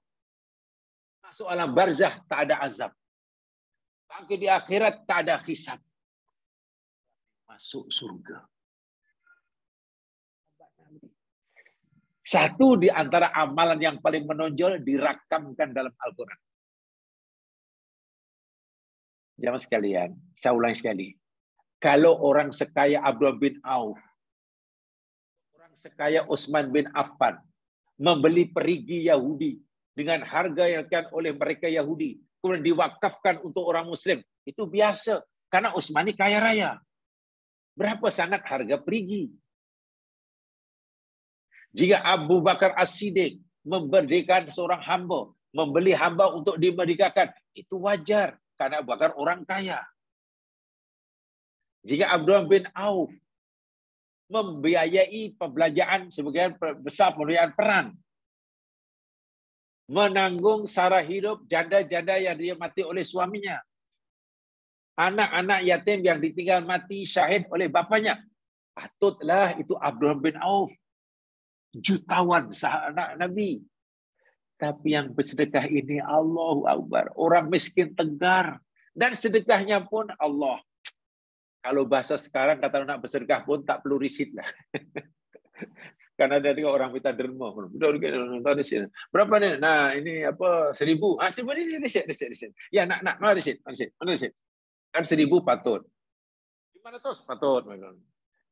Masuk alam barzah tak ada azab. Bangkit di akhirat tak ada hisab. Masuk surga. Satu di antara amalan yang paling menonjol dirakamkan dalam Al-Quran. Jamaah sekalian, saya ulangi sekali. Kalau orang sekaya Abdullah bin Auf, orang sekaya Utsman bin Affan, membeli perigi Yahudi dengan harga yang dilakukan oleh mereka Yahudi, kemudian diwakafkan untuk orang Muslim, itu biasa. Karena Utsman ini kaya raya. Berapa sangat harga perigi? Jika Abu Bakar As-Siddiq memerdekakan seorang hamba, membeli hamba untuk dimerdekakan, itu wajar karena bahkan orang kaya. Jika Abdurrahman bin Auf membiayai pembelanjaan sebagian besar pembiayaan perang, menanggung sara hidup janda-janda yang dia mati oleh suaminya, anak-anak yatim yang ditinggal mati syahid oleh bapaknya, patutlah itu Abdurrahman bin Auf, jutawan sahabat Nabi. Tapi yang bersedekah ini, Allahu Akbar, orang miskin tegar, dan sedekahnya pun Allah. Kalau bahasa sekarang kata nak bersedekah pun tak perlu risit lah. Karena ada juga orang minta derma. Berapa ni? Nah, ini apa? 1,000. Ah, 1,000 ni risit. Ya, nak mana risit? Mana risit? Kan 1,000 patut. 500 patut.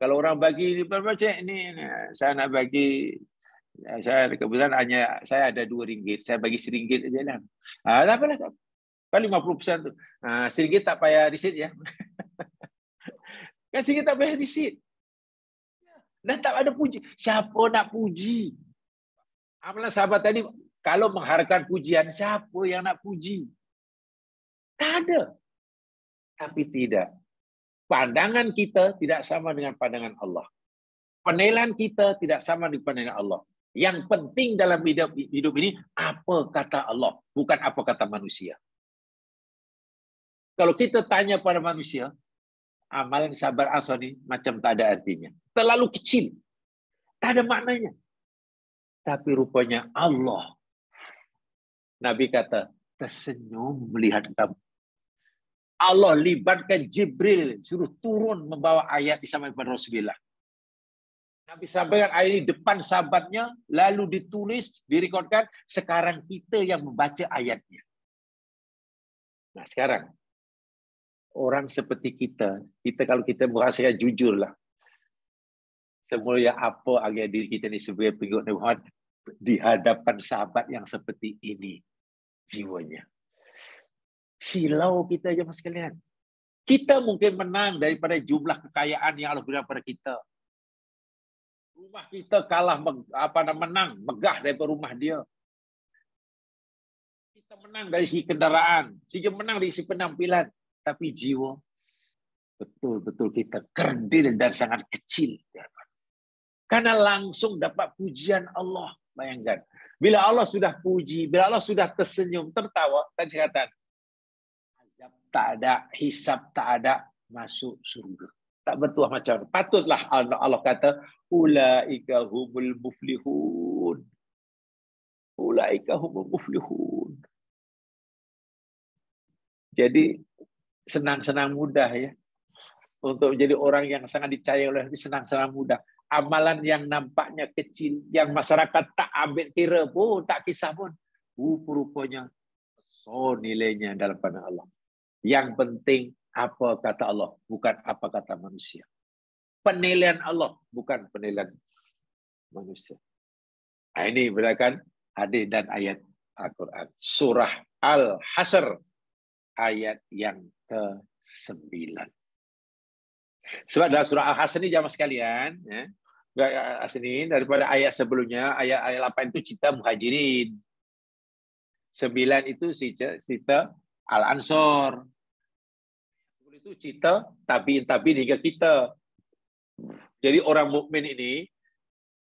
Kalau orang bagi ni berapa cek ni? Saya nak bagi, saya kebetulan hanya saya ada RM2. Saya bagi RM1 aja lah. Ah, tak apalah. Kan 50% tu. Ah, RM1 tak payah risit ya. Kan RM1 tak payah risit. Dan tak ada puji. Siapa nak puji? Amalan sahabat tadi, kalau mengharapkan pujian, siapa yang nak puji? Tak ada. Tapi tidak. Pandangan kita tidak sama dengan pandangan Allah. Penilaian kita tidak sama dengan penilaian Allah. Yang penting dalam hidup ini, apa kata Allah, bukan apa kata manusia. Kalau kita tanya pada manusia, amalan sabar Ansor ini macam tak ada artinya. Terlalu kecil. Tak ada maknanya. Tapi rupanya Allah. Nabi kata, tersenyum melihat kamu. Allah libatkan Jibril, suruh turun membawa ayat disampaikan kepada Rasulullah. Nabi sampaikan ayat ini depan sahabatnya, lalu ditulis, direkodkan, sekarang kita yang membaca ayatnya. Nah sekarang, orang seperti kita kalau kita merasakan jujurlah, semuanya apa agak diri kita ni sebagai pengikut Nabi Muhammad di hadapan sahabat yang seperti ini jiwanya. Silau kita aja mas sekalian. Kita mungkin menang daripada jumlah kekayaan yang Allah berikan pada kita. Rumah kita kalah menang, megah daripada rumah dia. Kita menang dari segi kendaraan, kita menang dari segi penampilan, tapi jiwa betul-betul kita kerdil dan sangat kecil. Karena langsung dapat pujian Allah. Bayangkan. Bila Allah sudah puji, bila Allah sudah tersenyum, tertawa, tadi kata, azab tak ada, hisab tak ada, masuk surga. Tak bertuah macam. Patutlah Allah kata, ulaika humul muflihun. Ulaika humul muflihun. Jadi, senang-senang mudah ya. Untuk menjadi orang yang sangat dicayai oleh Nabi, senang-senang mudah. Amalan yang nampaknya kecil, yang masyarakat tak ambil kira pun, tak kisah pun, rupanya so nilainya dalam pandangan Allah. Yang penting apa kata Allah, bukan apa kata manusia. Penilaian Allah, bukan penilaian manusia. Nah, ini berdasarkan hadis dan ayat Al-Quran. Surah Al-Hasr, ayat yang ke-9. Sebab dalam surah Al-Hasr ini jamaah sekalian, ya, ini daripada ayat sebelumnya, ayat 8 itu cerita Muhajirin. 9 itu cerita Al-Ansor. Itu cerita tabi'in hingga kita. Jadi orang mukmin ini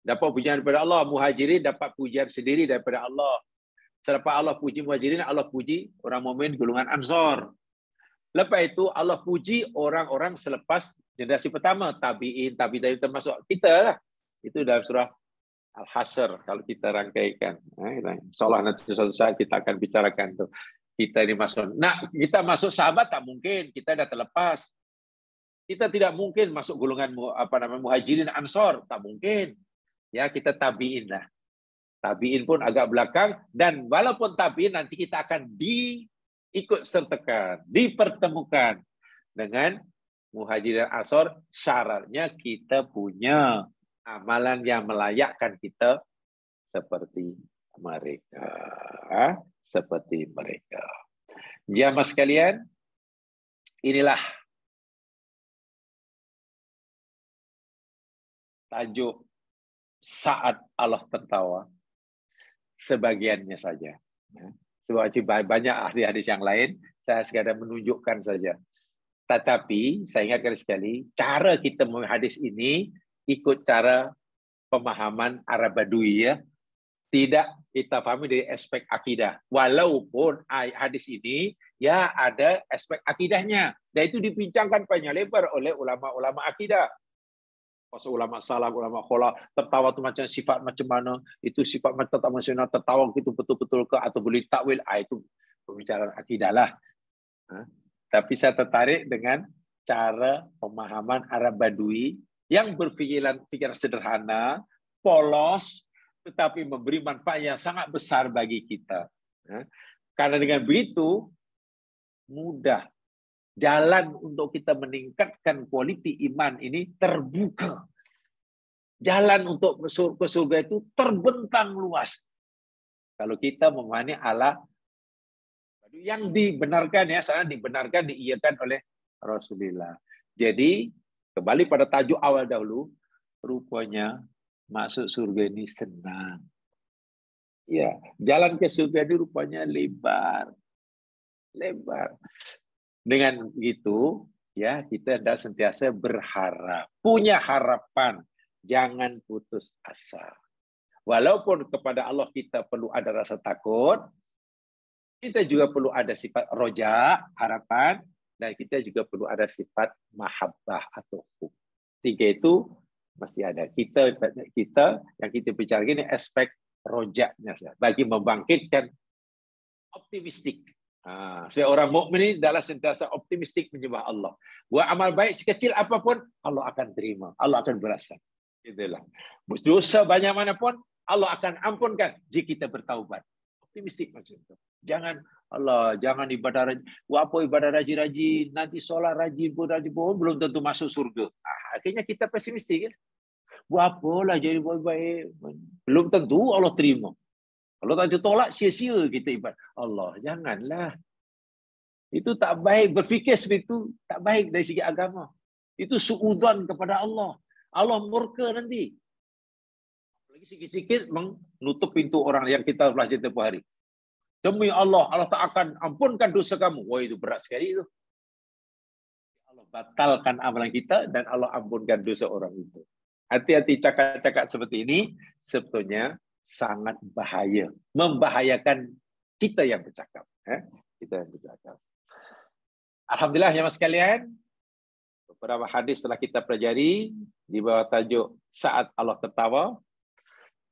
dapat pujian daripada Allah, Muhajirin dapat pujian sendiri daripada Allah. Selepas Allah puji Muhajirin, Allah puji orang mukmin golongan Ansor. Lepas itu Allah puji orang-orang selepas generasi pertama, tabi'in termasuk kita lah. Itu dalam surah Al-Hasr kalau kita rangkaikan. InsyaAllah nanti suatu saat kita akan bicarakan tu. Kita ini masuk. Nah, kita masuk sahabat tak mungkin, kita dah terlepas. Kita tidak mungkin masuk golongan Muhajirin Ansor, tak mungkin. Ya, kita tabi'in lah. Tabi'in pun agak belakang, dan walaupun tabi'in nanti kita akan ikut sertakan, dipertemukan dengan Muhajirin Ansor. Syaratnya kita punya amalan yang melayakkan kita seperti mereka. Seperti mereka. Jamaah sekalian, inilah tajuk saat Allah tertawa. sebagiannya saja. Sebab banyak hadis-hadis yang lain, saya sekadar menunjukkan saja. Tetapi saya ingatkan sekali, cara kita memahami hadis ini ikut cara pemahaman Arab Badui, ya. Tidak kita pahami dari aspek akidah. Walaupun hadis ini ya ada aspek akidahnya. Dan itu dibincangkan panjang lebar oleh ulama-ulama akidah. Pasal ulama salaf, ulama kholaf, tertawa itu macam sifat macam mana, itu sifat macam emosional, tertawa itu betul-betul ke atau boleh takwil, itu pembicaraan akidah lah. Tapi saya tertarik dengan cara pemahaman Arab Badui yang berpikiran sederhana, polos, tetapi memberi manfaat yang sangat besar bagi kita. Karena dengan begitu, mudah. Jalan untuk kita meningkatkan kualiti iman ini terbuka. Jalan untuk ke surga itu terbentang luas. Kalau kita memahami ala yang dibenarkan, ya, sana dibenarkan, diiyakan oleh Rasulullah. Jadi, kembali pada tajuk awal dahulu, rupanya masuk surga ini senang. Ya, jalan ke surga ini rupanya lebar. Lebar. Dengan begitu, ya, kita hendak sentiasa berharap, punya harapan, jangan putus asa. Walaupun kepada Allah kita perlu ada rasa takut, kita juga perlu ada sifat roja, harapan, dan kita juga perlu ada sifat mahabbah atau hub. Tiga itu mesti ada. Kita yang kita bicara ini aspek rojaknya, bagi membangkitkan optimistik. Sebagai orang mukmin ini adalah sentiasa optimistik menyembah Allah. Buat amal baik sekecil apapun, Allah akan terima, Allah akan balasan. Itulah. Dosa banyak manapun, Allah akan ampunkan jika kita bertaubat. Optimistik macam itu. Jangan ibadah rajin. Apa ibadah rajin-rajin, nanti solat rajin pun belum tentu masuk surga. Akhirnya kita pesimistik, ya. Buat apalah jadi baik-baik, belum tentu Allah terima. Kalau tak tolak, sia-sia kita ibadah. Allah, janganlah. Itu tak baik. Berfikir seperti itu tak baik dari segi agama. Itu suudzon kepada Allah. Allah murka nanti. Lagi sikit-sikit menutup pintu orang yang kita belajar tempoh hari. Demi Allah, Allah tak akan ampunkan dosa kamu. Wah, itu berat sekali itu. Allah batalkan amalan kita dan Allah ampunkan dosa orang itu. Hati-hati cakap-cakap seperti ini sebetulnya sangat bahaya, membahayakan kita yang bercakap. Kita yang bercakap. Alhamdulillah, ya mas sekalian, beberapa hadis telah kita pelajari di bawah tajuk saat Allah tertawa.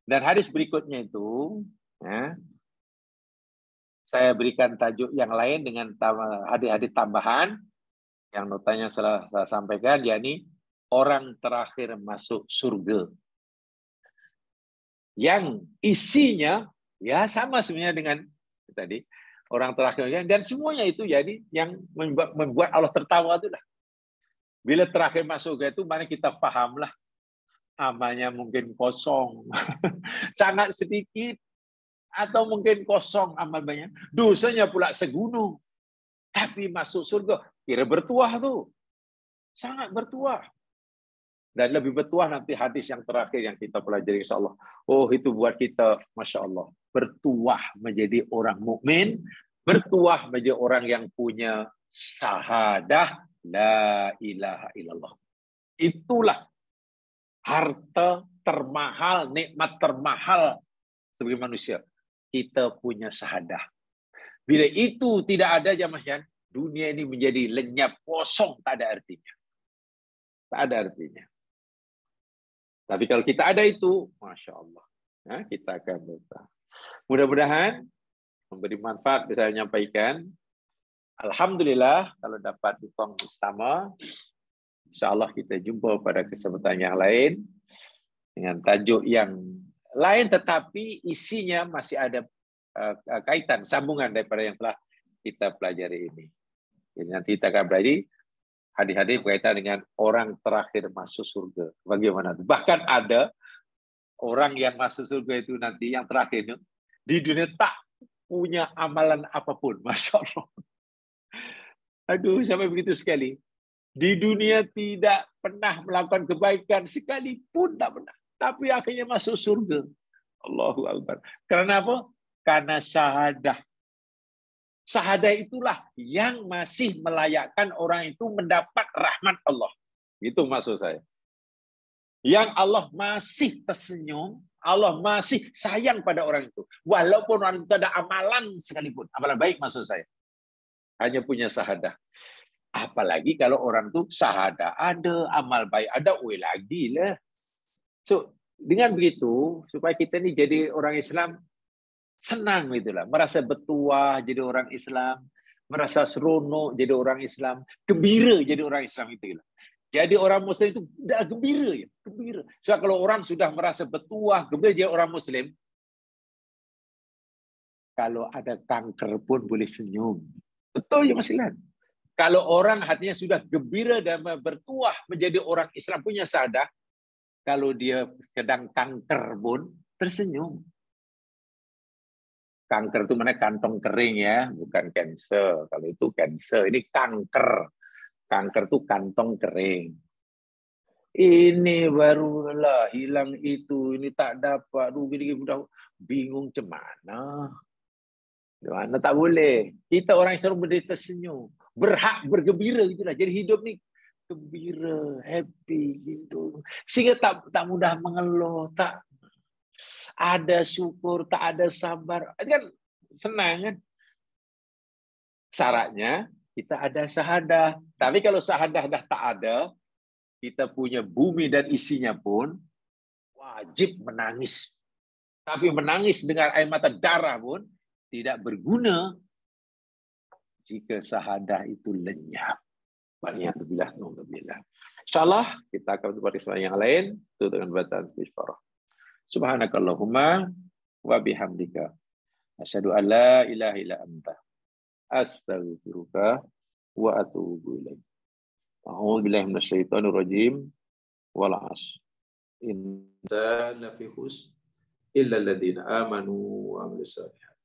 Dan hadis berikutnya itu, saya berikan tajuk yang lain dengan hadis-hadis tambahan yang notanya saya sampaikan, yakni orang terakhir masuk surga. Yang isinya ya sama sebenarnya dengan tadi orang terakhirnya, dan semuanya itu jadi yang membuat Allah tertawa itulah. Bila terakhir masuk surga itu, mana kita pahamlah amalnya mungkin kosong, sangat sedikit, atau mungkin kosong amal banyak, dosanya pula segunung, tapi masuk surga kira bertuah tuh, sangat bertuah. Dan lebih bertuah nanti hadis yang terakhir yang kita pelajari insyaAllah. Oh, itu buat kita, Masya Allah, bertuah menjadi orang mukmin, bertuah menjadi orang yang punya syahadah la ilaha illallah. Itulah harta termahal, nikmat termahal sebagai manusia. Kita punya syahadah. Bila itu tidak ada, jamaah, dunia ini menjadi lenyap, kosong, tak ada artinya. Tak ada artinya. Tapi kalau kita ada itu, Masya Allah, kita akan bertahan. Mudah-mudahan memberi manfaat bisa menyampaikan. Alhamdulillah, kalau dapat dukung bersama, insya Allah kita jumpa pada kesempatan yang lain dengan tajuk yang lain, tetapi isinya masih ada kaitan, sambungan daripada yang telah kita pelajari ini. Jadi nanti kita akan pelajari hadis-hadis berkaitan dengan orang terakhir masuk surga. Bagaimana? Bahkan ada orang yang masuk surga itu nanti, yang terakhir itu, di dunia tak punya amalan apapun. Masya Allah. Aduh, sampai begitu sekali. Di dunia tidak pernah melakukan kebaikan sekalipun, tak pernah. Tapi akhirnya masuk surga. Allahu Akbar. Karena apa? Karena syahadah. Syahadah itulah yang masih melayakkan orang itu mendapat rahmat Allah. Itu maksud saya. Yang Allah masih tersenyum, Allah masih sayang pada orang itu. Walaupun orang itu ada amalan sekalipun. Amalan baik maksud saya. Hanya punya syahadah. Apalagi kalau orang itu syahadah ada, amal baik ada, lagi lah. So, dengan begitu, supaya kita ini jadi orang Islam, senang itulah, merasa bertuah jadi orang Islam, merasa seronok jadi orang Islam, gembira jadi orang Islam itulah. Jadi orang Muslim itu dah gembira ya, gembira. Sebab kalau orang sudah merasa bertuah, gembira jadi orang Muslim, kalau ada kanker pun boleh senyum. Betul ya Mas Ilan? Kalau orang hatinya sudah gembira dan bertuah menjadi orang Islam punya syahadah, kalau dia sedang kanker pun tersenyum. Kanker itu mana kantong kering ya, bukan cancer. Kalau itu cancer, ini kanker. Kanker itu kantong kering. Ini barulah hilang itu, ini tak dapat, gini udah bingung cemana. Mana tak boleh. Kita orang Islam boleh tersenyum, berhak bergembira gitulah. Jadi hidup ni gembira, happy gitu. Sehingga tak mudah mengeluh, tak ada syukur, tak ada sabar. Itu kan senang kan? Syaratnya kita ada syahadah. Tapi kalau syahadah dah tak ada, kita punya bumi dan isinya pun wajib menangis. Tapi menangis dengan air mata darah pun tidak berguna jika syahadah itu lenyap. Waliyadzubillah. InsyaAllah kita akan berjumpa di yang lain. Itu dengan bacaan istighfar. Subhanakallahumma wa bihamdika asyhadu an la ilaha illa anta astaghfiruka wa atubu ilaik. A'udzu billahi minasyaitonir rajim. Wal 'ashr. Inna lafi khusr illa alladziina aamanu wa 'amilus shalihat.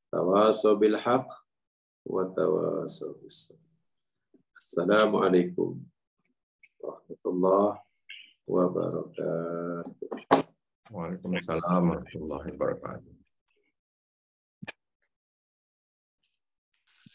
Tawassaw bil haqq wa tawassaw bis sabr. Assalamualaikum warahmatullahi wabarakatuh. Waalaikumsalam warahmatullahi wabarakatuh.